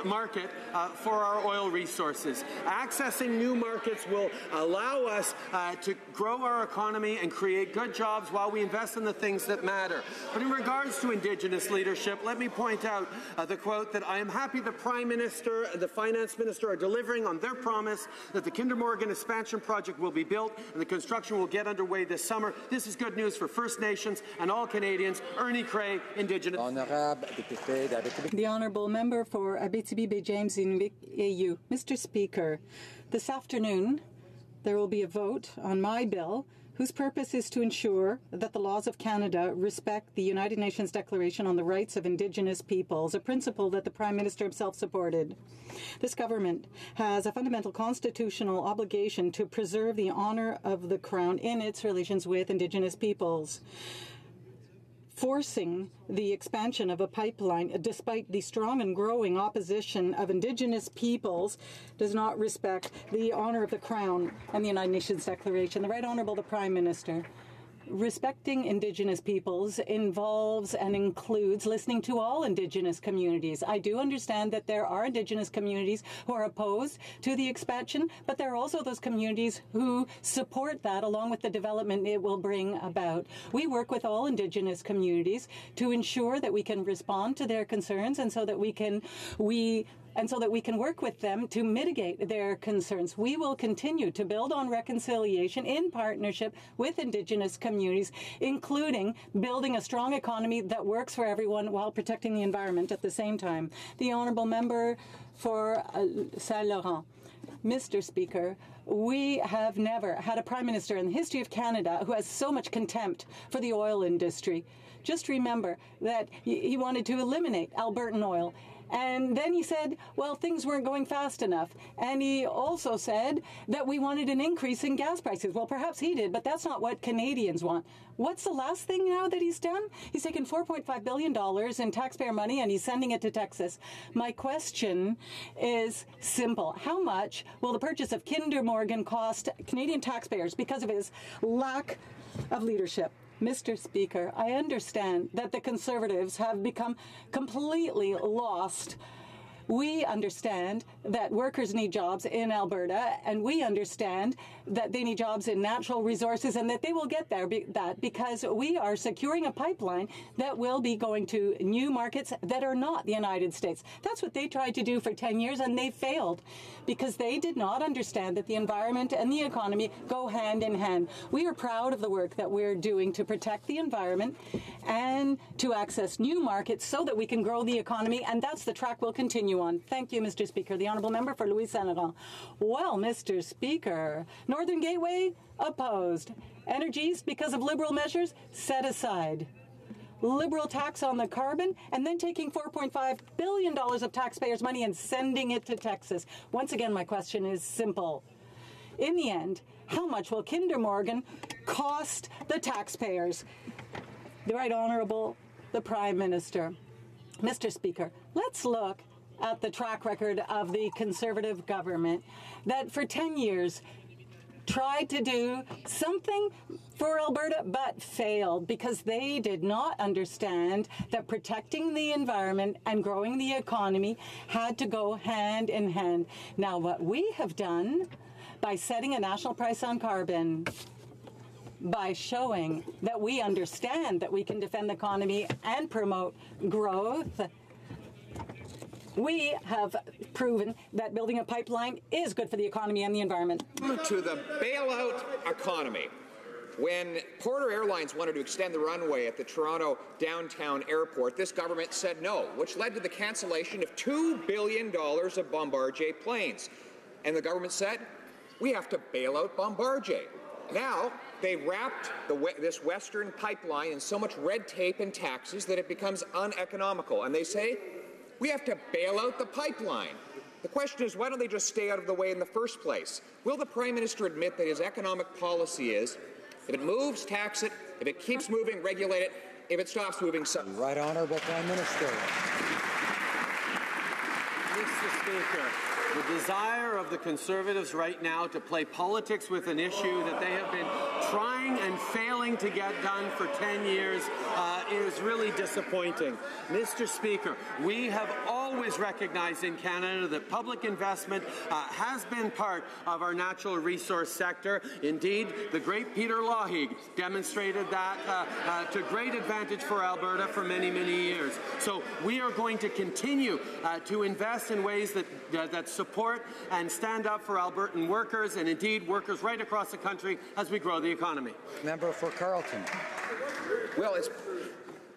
market for our oil resources. Accessing new markets will allow us to grow our economy and create good jobs while we invest in the things that matter. But in regards to Indigenous leadership, let me point out the quote that I am happy the Prime Minister and the Finance Minister are delivering on their promise that the Kinder Morgan expansion project will be built and the construction will get underway this summer. This is good news for First Nations and all Canadians. Ernie Cray, Indigenous. The Honourable Member for Abitibi-Baie-James Inuvik AU. Mr. Speaker, this afternoon there will be a vote on my bill whose purpose is to ensure that the laws of Canada respect the United Nations Declaration on the Rights of Indigenous Peoples, a principle that the Prime Minister himself supported. This government has a fundamental constitutional obligation to preserve the honour of the Crown in its relations with Indigenous peoples. Forcing the expansion of a pipeline, despite the strong and growing opposition of Indigenous peoples, does not respect the honour of the Crown and the United Nations Declaration. The Right Honourable the Prime Minister. Respecting Indigenous peoples involves and includes listening to all Indigenous communities. I do understand that there are Indigenous communities who are opposed to the expansion, but there are also those communities who support that along with the development it will bring about. We work with all Indigenous communities to ensure that we can respond to their concerns and so that we can work with them to mitigate their concerns. We will continue to build on reconciliation in partnership with Indigenous communities, including building a strong economy that works for everyone while protecting the environment at the same time. The Honourable Member for Saint-Laurent. Mr. Speaker, we have never had a Prime Minister in the history of Canada who has so much contempt for the oil industry. Just remember that he wanted to eliminate Albertan oil. And then he said, well, things weren't going fast enough. And he also said that we wanted an increase in gas prices. Well, perhaps he did, but that's not what Canadians want. What's the last thing now that he's done? He's taken $4.5 billion in taxpayer money and he's sending it to Texas. My question is simple. How much will the purchase of Kinder Morgan cost Canadian taxpayers because of his lack of leadership? Mr. Speaker, I understand that the Conservatives have become completely lost. We understand that workers need jobs in Alberta, and we understand that they need jobs in natural resources and that they will get there because we are securing a pipeline that will be going to new markets that are not the United States. That's what they tried to do for 10 years, and they failed because they did not understand that the environment and the economy go hand in hand. We are proud of the work that we're doing to protect the environment and to access new markets so that we can grow the economy, and that's the track we'll continue on. Thank you, Mr. Speaker. The Honourable Member for Louis Saint-Laurent. Well, Mr. Speaker, Northern Gateway, opposed. Energy East, because of Liberal measures, set aside. Liberal tax on the carbon, and then taking $4.5 billion of taxpayers' money and sending it to Texas. Once again, my question is simple. In the end, how much will Kinder Morgan cost the taxpayers? The Right Honourable the Prime Minister. Mr. Speaker, let's look at the track record of the Conservative government that for 10 years tried to do something for Alberta but failed because they did not understand that protecting the environment and growing the economy had to go hand in hand. Now, what we have done by setting a national price on carbon, by showing that we understand that we can defend the economy and promote growth, we have proven that building a pipeline is good for the economy and the environment. To the bailout economy. When Porter Airlines wanted to extend the runway at the Toronto downtown airport, this government said no, which led to the cancellation of $2 billion of Bombardier planes. And the government said, we have to bail out Bombardier. Now, they wrapped this Western pipeline in so much red tape and taxes that it becomes uneconomical. And they say, we have to bail out the pipeline. The question is, why don't they just stay out of the way in the first place? Will the Prime Minister admit that his economic policy is, if it moves, tax it. If it keeps moving, regulate it. If it stops moving, Right Honourable Prime Minister. Mr. Speaker, the desire of the Conservatives right now to play politics with an issue that they have been trying and failing to get done for 10 years is really disappointing. Mr. Speaker, we have always recognized in Canada that public investment has been part of our natural resource sector. Indeed, the great Peter Lougheed demonstrated that to great advantage for Alberta for many, many years. So we are going to continue to invest in ways that support and stand up for Albertan workers and indeed workers right across the country as we grow the economy. Member for Carleton. Well,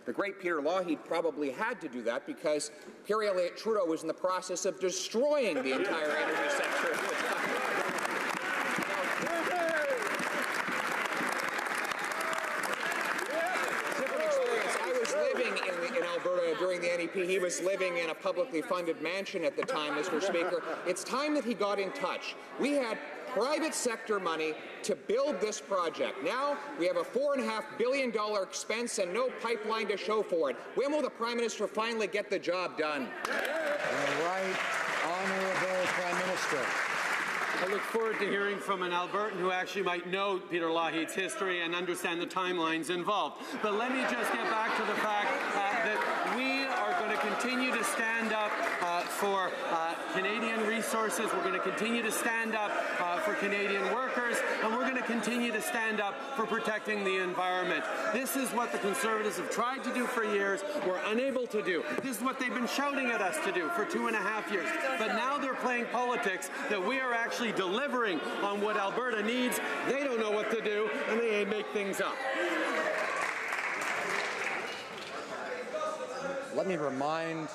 the great Peter Lougheed probably had to do that because Pierre Elliott Trudeau was in the process of destroying the entire energy sector. Different experience. I was living in Alberta during the NEP. He was living in a publicly funded mansion at the time, Mr. Speaker. It's time that he got in touch. We had private sector money to build this project. Now we have a $4.5 billion expense and no pipeline to show for it. When will the Prime Minister finally get the job done? Right Honourable Prime Minister. I look forward to hearing from an Albertan who actually might know Peter Lougheed's history and understand the timelines involved. But let me just get back to the fact that we are going to continue to stand up for Canadian resources. We're going to continue to stand up for Canadian workers, and we're going to continue to stand up for protecting the environment. This is what the Conservatives have tried to do for years. We're unable to do. This is what they've been shouting at us to do for 2.5 years. But now they're playing politics that we are actually delivering on what Alberta needs. They don't know what to do, and they make things up. Let me remind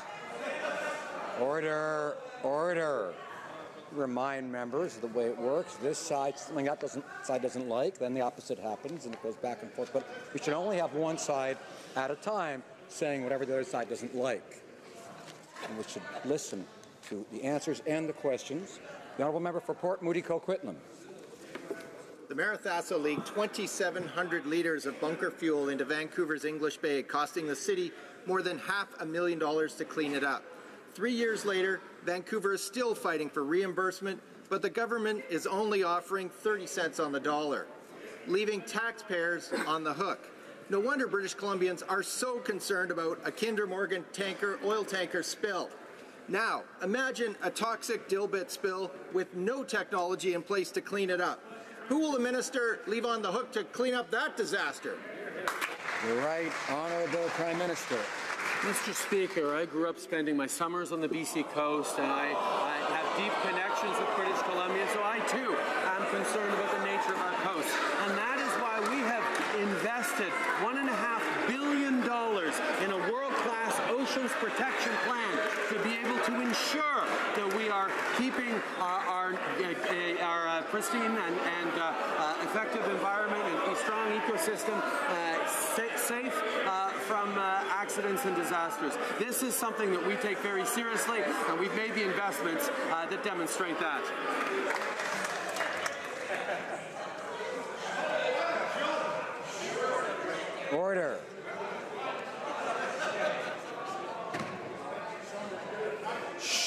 remind members of the way it works. This side, something that side doesn't like, then the opposite happens and it goes back and forth. But we should only have one side at a time saying whatever the other side doesn't like. And we should listen to the answers and the questions. The Honourable Member for Port Moody Coquitlam. The Marathasso leaked 2,700 litres of bunker fuel into Vancouver's English Bay, costing the city more than $500,000 to clean it up. 3 years later, Vancouver is still fighting for reimbursement, but the government is only offering 30 cents on the dollar, leaving taxpayers on the hook. No wonder British Columbians are so concerned about a Kinder Morgan oil tanker spill. Now, imagine a toxic dilbit spill with no technology in place to clean it up. Who will the minister leave on the hook to clean up that disaster? The Right Honourable Prime Minister. Mr. Speaker, I grew up spending my summers on the BC coast, and I have deep connections with British Columbia, so I too am concerned about the nature of our coast. And that is why we have invested $1.5 billion in a world-class oceans protection plan to be able to ensure that we are keeping our pristine and effective environment and a strong ecosystem safe from accidents and disasters. This is something that we take very seriously, and we've made the investments that demonstrate that. Order. Shh.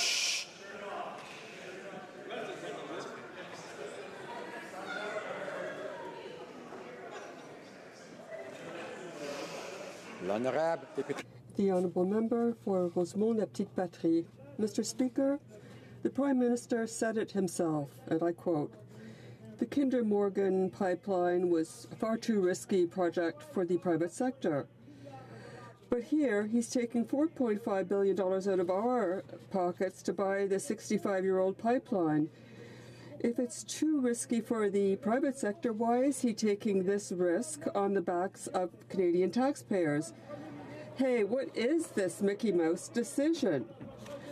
L'honorable député. The Honourable Member for Rosemont-la-Petite-Patrie. Mr. Speaker, the Prime Minister said it himself, and I quote, "The Kinder Morgan pipeline was a far too risky project for the private sector." But here, he's taking $4.5 billion out of our pockets to buy the 65-year-old pipeline. If it's too risky for the private sector, why is he taking this risk on the backs of Canadian taxpayers? Hey, what is this Mickey Mouse decision?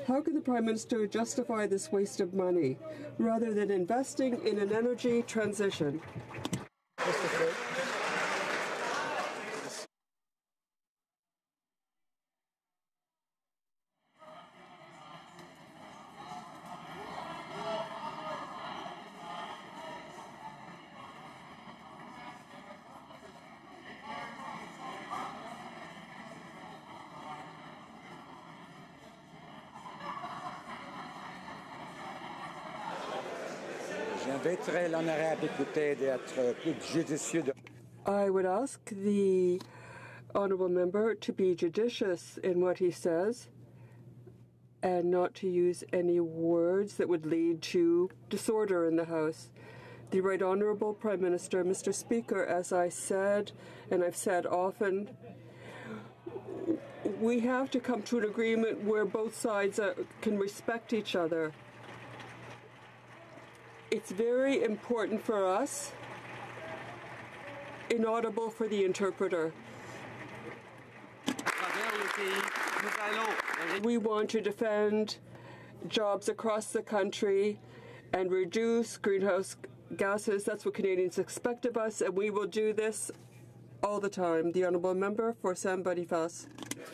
How can the Prime Minister justify this waste of money rather than investing in an energy transition? J'inviterai l'honorable député d'être plus judicieux. I would ask the Honourable Member to be judicious in what he says and not to use any words that would lead to disorder in the House. The Right Honourable Prime Minister, Mr. Speaker, as I said, and I've said often, we have to come to an agreement where both sides can respect each other. It's very important for us, inaudible for the interpreter. We want to defend jobs across the country and reduce greenhouse gases. That's what Canadians expect of us, and we will do this all the time. The Honourable Member for Saint-Boniface.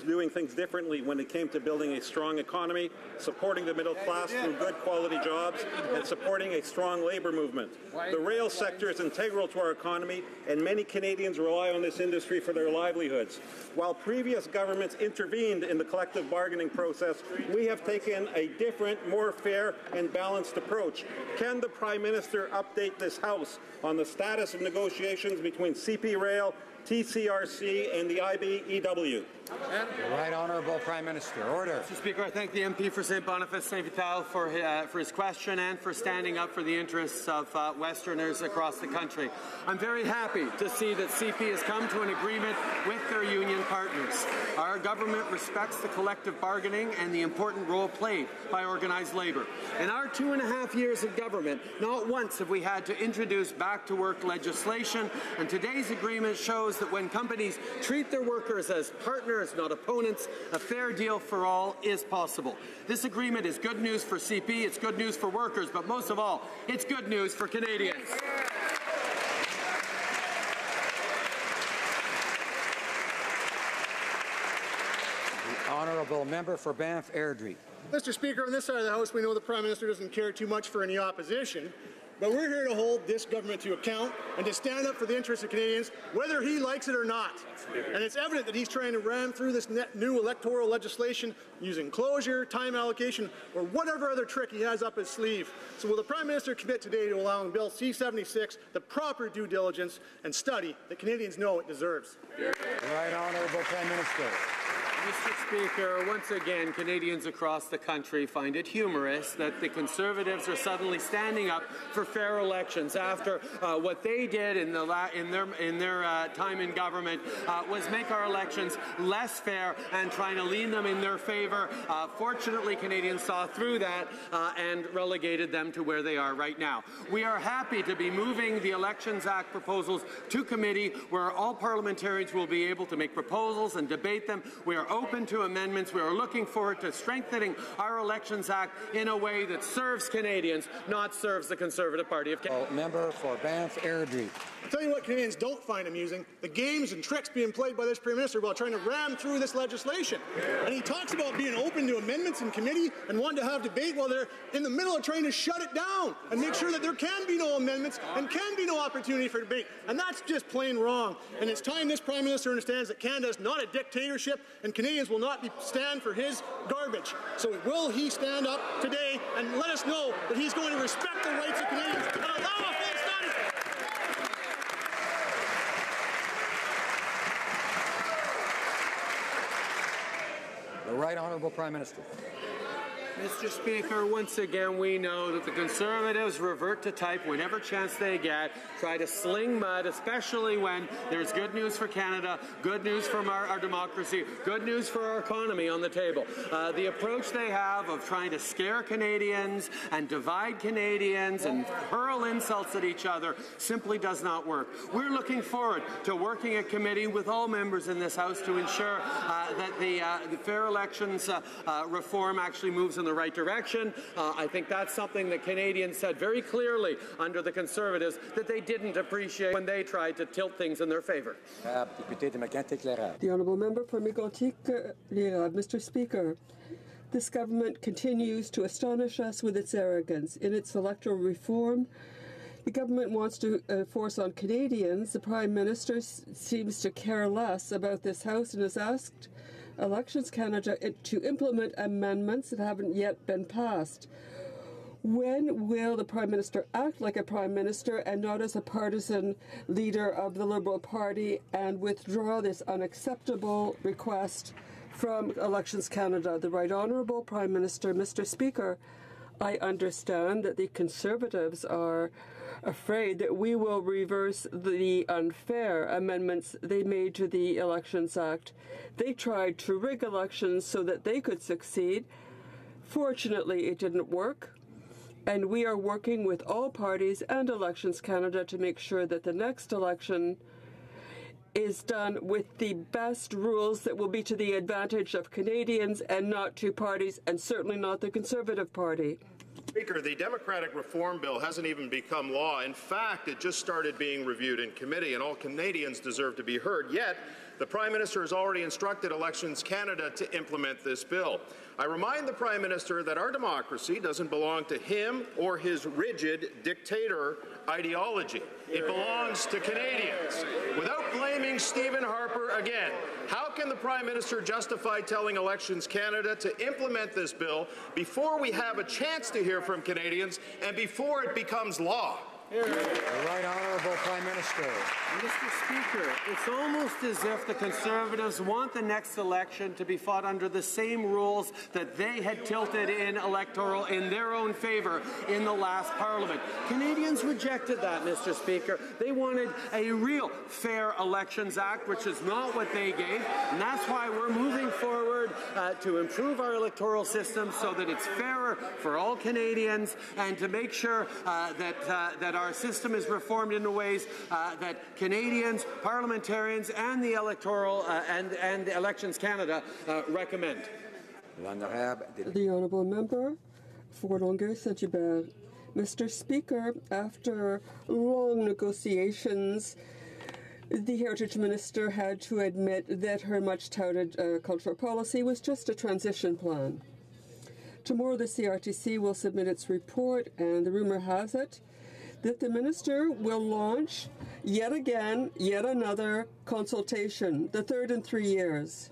Doing things differently when it came to building a strong economy, supporting the middle class through good quality jobs, and supporting a strong labour movement. The rail sector is integral to our economy, and many Canadians rely on this industry for their livelihoods. While previous governments intervened in the collective bargaining process, we have taken a different, more fair and balanced approach. Can the Prime Minister update this House on the status of negotiations between CP Rail, TCRC and the IBEW? The Right Honourable Prime Minister. Order. Mr. Speaker, I thank the MP for St. Boniface St. Vital for his question and for standing up for the interests of Westerners across the country. I'm very happy to see that CP has come to an agreement with their union partners. Our government respects the collective bargaining and the important role played by organized labour. In our 2.5 years of government, not once have we had to introduce back-to-work legislation, and today's agreement shows that when companies treat their workers as partners, not opponents, a fair deal for all is possible. This agreement is good news for CP, it's good news for workers, but most of all, it's good news for Canadians. The Honourable Member for Banff Airdrie. Mr. Speaker, on this side of the House, we know the Prime Minister doesn't care too much for any opposition, but we're here to hold this government to account and to stand up for the interests of Canadians, whether he likes it or not. And it's evident that he's trying to ram through this new electoral legislation using closure, time allocation, or whatever other trick he has up his sleeve. So will the Prime Minister commit today to allowing Bill C-76 the proper due diligence and study that Canadians know it deserves? The Right Honourable Prime Minister. Mr. Speaker, once again, Canadians across the country find it humorous that the Conservatives are suddenly standing up for fair elections after what they did in their time in government was make our elections less fair and trying to lean them in their favour. Fortunately, Canadians saw through that and relegated them to where they are right now. We are happy to be moving the Elections Act proposals to committee where all parliamentarians will be able to make proposals and debate them. We are open to amendments. We are looking forward to strengthening our Elections Act in a way that serves Canadians, not serves the Conservative Party of Canada. Member for Banff Airdrie. I'll tell you what Canadians don't find amusing, the games and tricks being played by this Prime Minister while trying to ram through this legislation. And he talks about being open to amendments in committee and wanting to have debate while they're in the middle of trying to shut it down and make sure that there can be no amendments and can be no opportunity for debate. And that's just plain wrong. And it's time this Prime Minister understands that Canada is not a dictatorship and Canadians will not stand for his garbage. So will he stand up today and let us know that he's going to respect the rights of Canadians and allow a full study? Right Honourable Prime Minister. Mr. Speaker, once again, we know that the Conservatives revert to type whenever chance they get, try to sling mud, especially when there's good news for Canada, good news from our democracy, good news for our economy on the table. The approach they have of trying to scare Canadians and divide Canadians and hurl insults at each other simply does not work. We're looking forward to working at committee with all members in this House to ensure that the fair elections reform actually moves in the right direction. I think that's something that Canadians said very clearly under the Conservatives that they didn't appreciate when they tried to tilt things in their favour. The Honourable Member for Mégantic-Lérable. Mr. Speaker, this government continues to astonish us with its arrogance. In its electoral reform, the government wants to force on Canadians. The Prime Minister seems to care less about this House and has asked Elections Canada to implement amendments that haven't yet been passed. When will the Prime Minister act like a Prime Minister and not as a partisan leader of the Liberal Party and withdraw this unacceptable request from Elections Canada? The Right Honourable Prime Minister. Mr. Speaker, I understand that the Conservatives are afraid that we will reverse the unfair amendments they made to the Elections Act. They tried to rig elections so that they could succeed. Fortunately, it didn't work. And we are working with all parties and Elections Canada to make sure that the next election is done with the best rules that will be to the advantage of Canadians and not two parties, and certainly not the Conservative Party. Speaker, the Democratic Reform Bill hasn't even become law. In fact, it just started being reviewed in committee, and all Canadians deserve to be heard. Yet, the Prime Minister has already instructed Elections Canada to implement this bill. I remind the Prime Minister that our democracy doesn't belong to him or his rigid dictator ideology. It belongs to Canadians. Without blaming Stephen Harper again, how can the Prime Minister justify telling Elections Canada to implement this bill before we have a chance to hear from Canadians and before it becomes law? The Right Honourable Prime Minister. Mr. Speaker, it's almost as if the Conservatives want the next election to be fought under the same rules that they had tilted in their own favour in the last Parliament. Canadians rejected that, Mr. Speaker. They wanted a real Fair Elections Act, which is not what they gave, and that's why we're moving forward to improve our electoral system so that it's fairer for all Canadians and to make sure that our system is reformed in ways that Canadians, parliamentarians, and the electoral and Elections Canada recommend. The Honourable Member for Longueuil-Saint-Hubert. Mr. Speaker, after long negotiations, the Heritage Minister had to admit that her much-touted cultural policy was just a transition plan. Tomorrow, the CRTC will submit its report, and the rumour has it that the Minister will launch yet another consultation, the third in 3 years.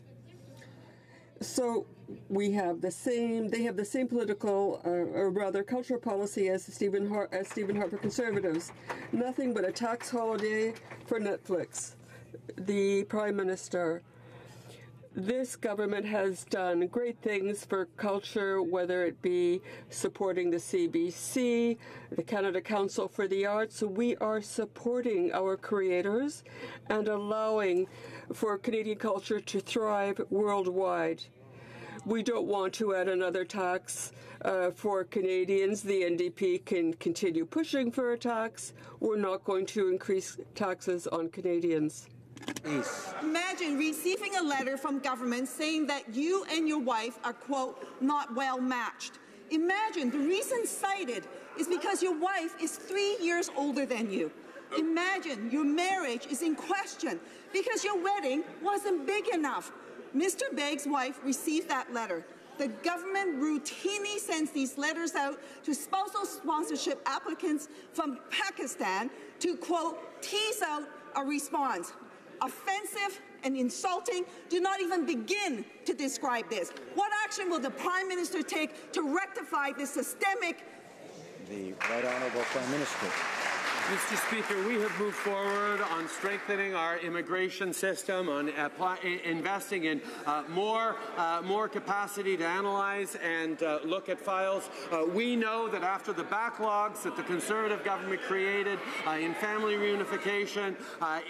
So they have the same political, or rather cultural policy as Stephen Harper Conservatives. Nothing but a tax holiday for Netflix. The Prime Minister. This government has done great things for culture, whether it be supporting the CBC, the Canada Council for the Arts. So we are supporting our creators and allowing for Canadian culture to thrive worldwide. We don't want to add another tax for Canadians. The NDP can continue pushing for a tax. We're not going to increase taxes on Canadians. Imagine receiving a letter from government saying that you and your wife are, quote, not well matched. Imagine the reason cited is because your wife is 3 years older than you. Imagine your marriage is in question because your wedding wasn't big enough. Mr. Begg's wife received that letter. The government routinely sends these letters out to spousal sponsorship applicants from Pakistan to, quote, tease out a response. Offensive and insulting. Do not even begin to describe this. What action will the Prime Minister take to rectify this systemic? The Right Honourable Prime Minister. Mr. Speaker, we have moved forward on strengthening our immigration system, on investing in more capacity to analyze and look at files. We know that after the backlogs that the Conservative government created in family reunification,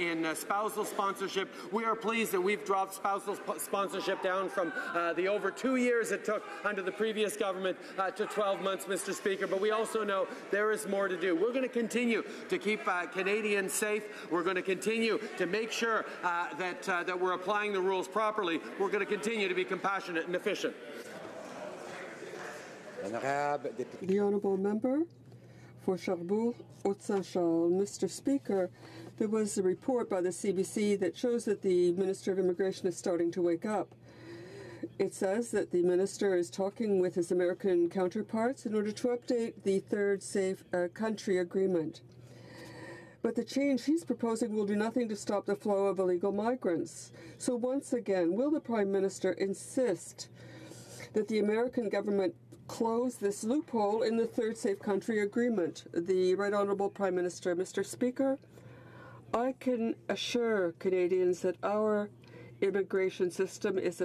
in spousal sponsorship, we are pleased that we've dropped spousal sponsorship down from the over 2 years it took under the previous government to 12 months, Mr. Speaker. But we also know there is more to do. We're going to continue to keep Canadians safe. We're going to continue to make sure that we're applying the rules properly. We're going to continue to be compassionate and efficient. The Honourable Member for Cherbourg, Haute-Saint-Charles. Mr. Speaker, there was a report by the CBC that shows that the Minister of Immigration is starting to wake up. It says that the minister is talking with his American counterparts in order to update the third safe country agreement. But the change he's proposing will do nothing to stop the flow of illegal migrants. So once again, will the Prime Minister insist that the American government close this loophole in the third safe country agreement? The Right Honourable Prime Minister. Mr. Speaker, I can assure Canadians that our immigration system is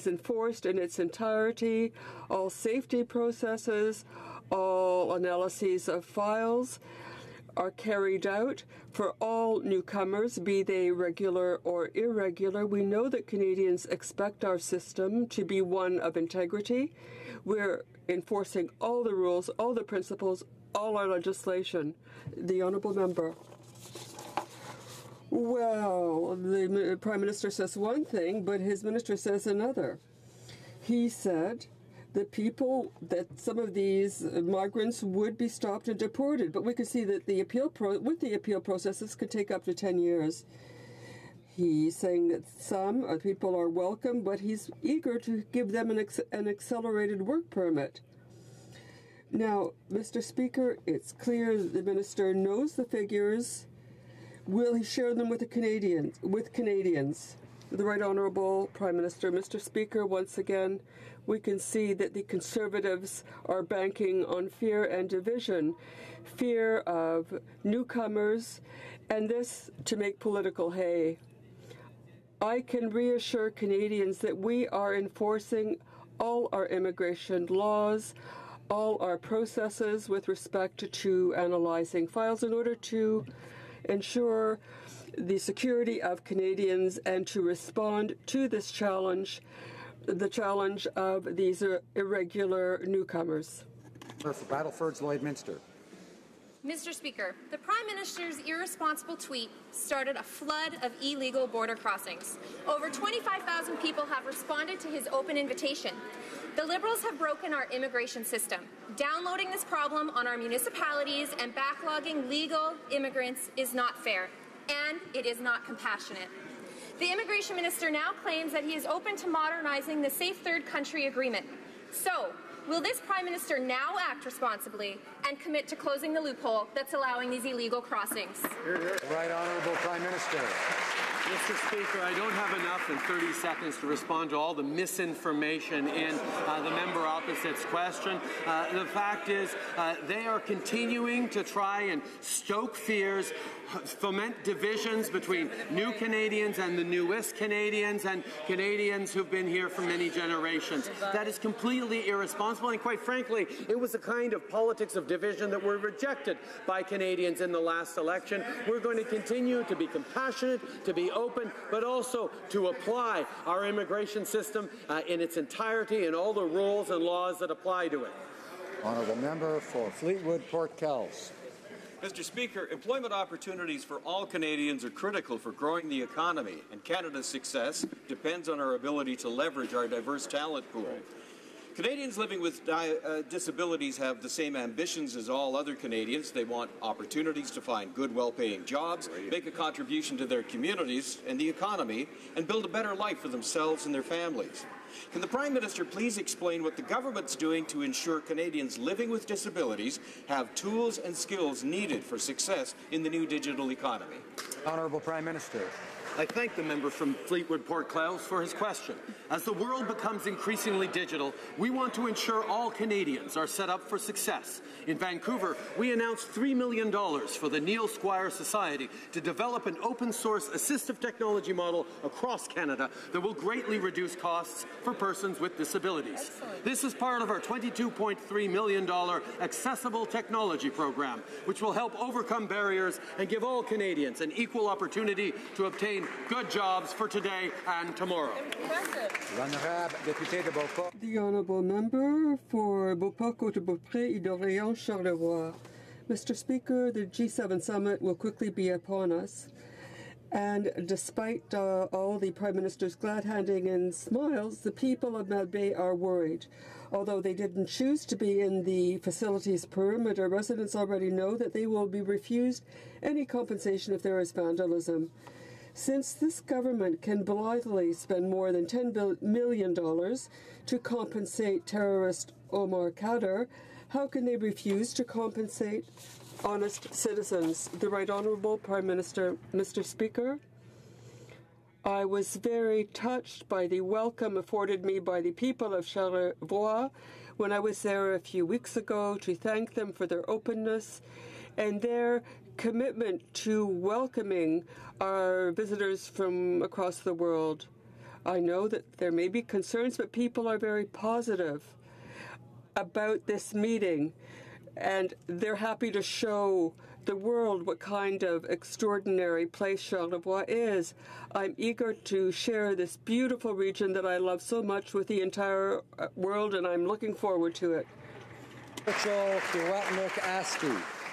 enforced in its entirety. All safety processes, all analyses of files are carried out for all newcomers, be they regular or irregular. We know that Canadians expect our system to be one of integrity. We're enforcing all the rules, all the principles, all our legislation. The Honourable Member. Well, the Prime Minister says one thing, but his minister says another. He said that some of these migrants would be stopped and deported, but we could see that the appeal processes could take up to 10 years. He's saying that some people are welcome, but he's eager to give them an accelerated work permit. Now, Mr. Speaker, it's clear that the minister knows the figures. Will he share them with the Canadians? The Right Honourable Prime Minister. Mr. Speaker, once again, we can see that the Conservatives are banking on fear and division, fear of newcomers, and this to make political hay. I can reassure Canadians that we are enforcing all our immigration laws, all our processes with respect to analyzing files in order to ensure the security of Canadians and to respond to this challenge, the challenge of these irregular newcomers. For Battleford's Lloydminster. Mr. Speaker, the Prime Minister's irresponsible tweet started a flood of illegal border crossings. Over 25,000 people have responded to his open invitation. The Liberals have broken our immigration system. Downloading this problem on our municipalities and backlogging legal immigrants is not fair, and it is not compassionate. The Immigration Minister now claims that he is open to modernizing the Safe Third Country Agreement. So, will this Prime Minister now act responsibly and commit to closing the loophole that's allowing these illegal crossings? Right Honourable Prime Minister. Mr. Speaker, I don't have enough in 30 seconds to respond to all the misinformation in the member opposite's question. The fact is they are continuing to try and stoke fears, foment divisions between new Canadians and the newest Canadians and Canadians who've been here for many generations. That is completely irresponsible, and quite frankly, it was the kind of politics of division that were rejected by Canadians in the last election. We're going to continue to be compassionate, to be open, but also to apply our immigration system in its entirety and all the rules and laws that apply to it. Honourable Member for Fleetwood, Port Kells. Mr. Speaker, employment opportunities for all Canadians are critical for growing the economy, and Canada's success depends on our ability to leverage our diverse talent pool. Canadians living with disabilities have the same ambitions as all other Canadians. They want opportunities to find good, well-paying jobs, make a contribution to their communities and the economy, and build a better life for themselves and their families. Can the Prime Minister please explain what the government's doing to ensure Canadians living with disabilities have tools and skills needed for success in the new digital economy? Honourable Prime Minister. I thank the member from Fleetwood Port Clouds for his question. As the world becomes increasingly digital, we want to ensure all Canadians are set up for success. In Vancouver, we announced $3 million for the Neil Squire Society to develop an open-source assistive technology model across Canada that will greatly reduce costs for persons with disabilities. Excellent. This is part of our $22.3 million accessible technology program, which will help overcome barriers and give all Canadians an equal opportunity to obtain good jobs for today and tomorrow. The Honourable Member for Beauport-Côte-de-Beaupré et d'Orléans-Charlevoix. Mr. Speaker, the G7 summit will quickly be upon us. And despite all the Prime Minister's glad-handing and smiles, the people of Malbaie are worried. Although they didn't choose to be in the facility's perimeter, residents already know that they will be refused any compensation if there is vandalism. Since this government can blithely spend more than $10 million to compensate terrorist Omar Khadr, how can they refuse to compensate honest citizens? The Right Honourable Prime Minister. Mr. Speaker, I was very touched by the welcome afforded me by the people of Charlevoix when I was there a few weeks ago to thank them for their openness and their commitment to welcoming our visitors from across the world. I know that there may be concerns, but people are very positive about this meeting, and they're happy to show the world what kind of extraordinary place Charlevoix is. I'm eager to share this beautiful region that I love so much with the entire world, and I'm looking forward to it.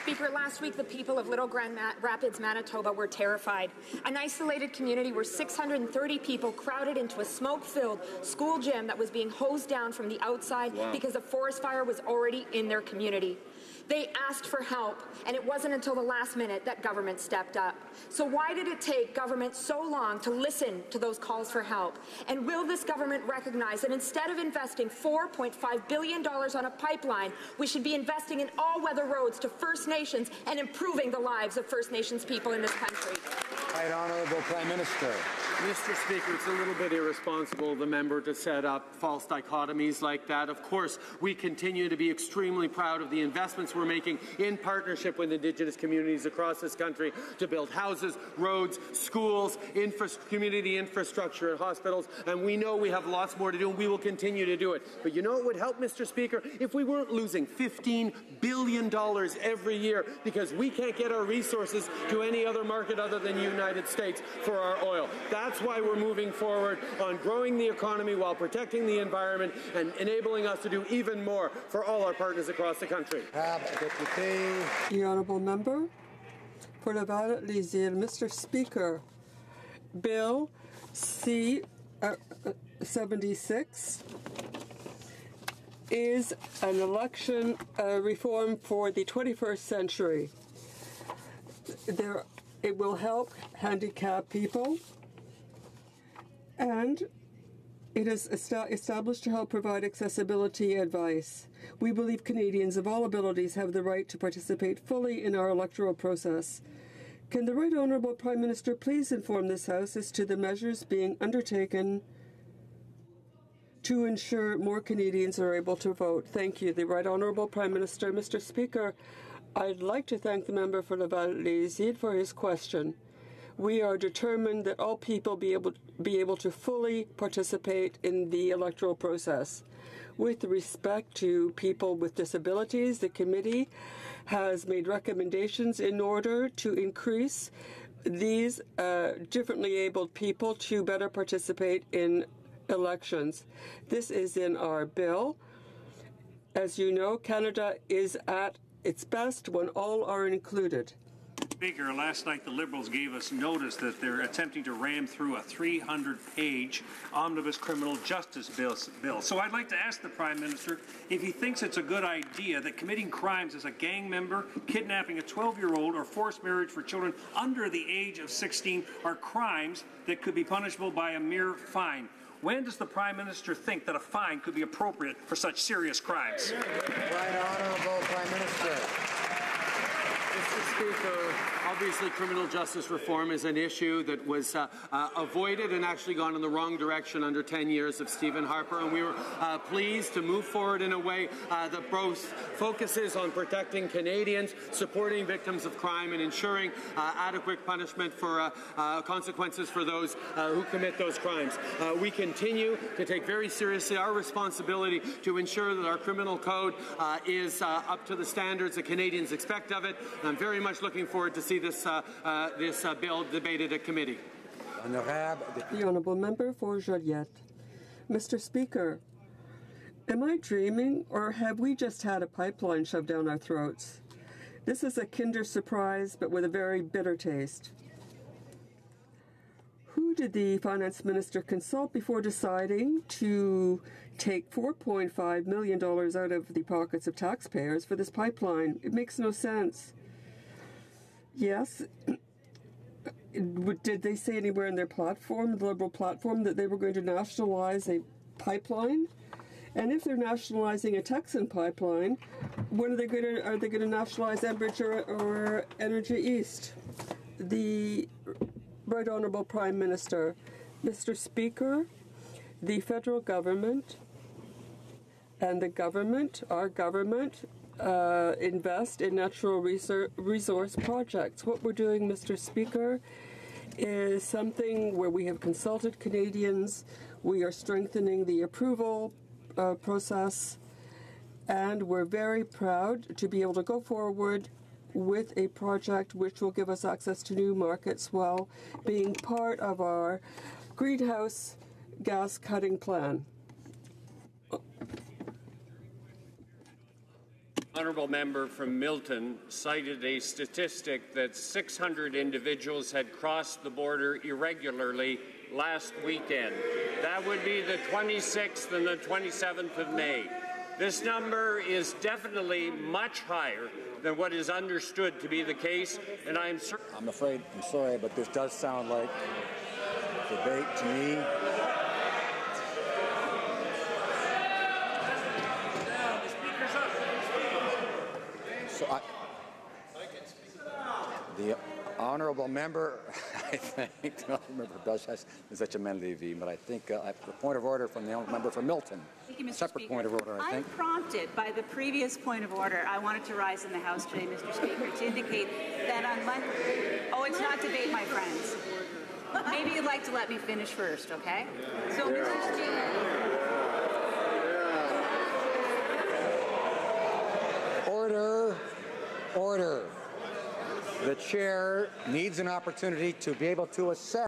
Speaker, last week the people of Little Grand Rapids, Manitoba were terrified. An isolated community where 630 people crowded into a smoke-filled school gym that was being hosed down from the outside because a forest fire was already in their community. They asked for help, and it wasn't until the last minute that government stepped up. So why did it take government so long to listen to those calls for help? And will this government recognize that instead of investing $4.5 billion on a pipeline, we should be investing in all-weather roads to First Nations and improving the lives of First Nations people in this country? Right Honourable Prime Minister. Mr. Speaker, it's a little bit irresponsible of the member to set up false dichotomies like that. Of course, we continue to be extremely proud of the investments we're making in partnership with Indigenous communities across this country to build houses, roads, schools, community infrastructure and hospitals, and we know we have lots more to do, and we will continue to do it. But you know what would help, Mr. Speaker, if we weren't losing $15 billion every year because we can't get our resources to any other market other than the United States for our oil. That's why we're moving forward on growing the economy while protecting the environment and enabling us to do even more for all our partners across the country. The Honourable Member for Laval-Les-Îles. Mr. Speaker, Bill C-76 is an election reform for the 21st century. It will help handicapped people, and it is established to help provide accessibility advice. We believe Canadians of all abilities have the right to participate fully in our electoral process. Can the Right Honourable Prime Minister please inform this House as to the measures being undertaken to ensure more Canadians are able to vote? Thank you. The Right Honourable Prime Minister. Mr. Speaker, I'd like to thank the member for Laval-Les-Îles for his question. We are determined that all people be able to fully participate in the electoral process. With respect to people with disabilities, the committee has made recommendations in order to increase these differently abled people to better participate in elections. This is in our bill. As you know, Canada is at its best when all are included. Speaker, last night the Liberals gave us notice that they're attempting to ram through a 300-page omnibus criminal justice bill. So I'd like to ask the Prime Minister if he thinks it's a good idea that committing crimes as a gang member, kidnapping a 12-year-old, or forced marriage for children under the age of 16 are crimes that could be punishable by a mere fine. When does the Prime Minister think that a fine could be appropriate for such serious crimes? Right Honourable Prime Minister. Mr. Mr. Speaker, obviously criminal justice reform is an issue that was avoided and actually gone in the wrong direction under 10 years of Stephen Harper, and we were pleased to move forward in a way that both focuses on protecting Canadians, supporting victims of crime, and ensuring adequate punishment for consequences for those who commit those crimes. We continue to take very seriously our responsibility to ensure that our criminal code is up to the standards that Canadians expect of it. And I'm very much looking forward to see this bill debated at committee. The Honourable Member for Joliette. Mr. Speaker, am I dreaming, or have we just had a pipeline shoved down our throats? This is a Kinder Surprise, but with a very bitter taste. Who did the Finance Minister consult before deciding to take $4.5 million out of the pockets of taxpayers for this pipeline? It makes no sense. Yes, did they say anywhere in their platform, the Liberal platform, that they were going to nationalize a pipeline? And if they're nationalizing a Texan pipeline, when are they going to nationalize Enbridge or Energy East? The Right Honourable Prime Minister. Mr. Speaker, the federal government and the government, our government, invest in natural resource projects. What we're doing, Mr. Speaker, is something where we have consulted Canadians. We are strengthening the approval process, and we're very proud to be able to go forward with a project which will give us access to new markets while being part of our greenhouse gas cutting plan. Honourable member from Milton cited a statistic that 600 individuals had crossed the border irregularly last weekend. That would be the 26th and the 27th of May. This number is definitely much higher than what is understood to be the case, and I'm sorry, but this does sound like debate to me. So the honourable member, I think, the honourable member does have such a Levy, but I think the point of order from the honourable member from Milton. Thank you, Mr. Separate Speaker. point of order, I think. I'm prompted by the previous point of order. I wanted to rise in the House today, Mr. Speaker, to indicate that on Monday... Oh, it's not debate, my friends. Maybe you'd like to let me finish first, okay? So, Mr. Speaker... Order. The chair needs an opportunity to be able to assess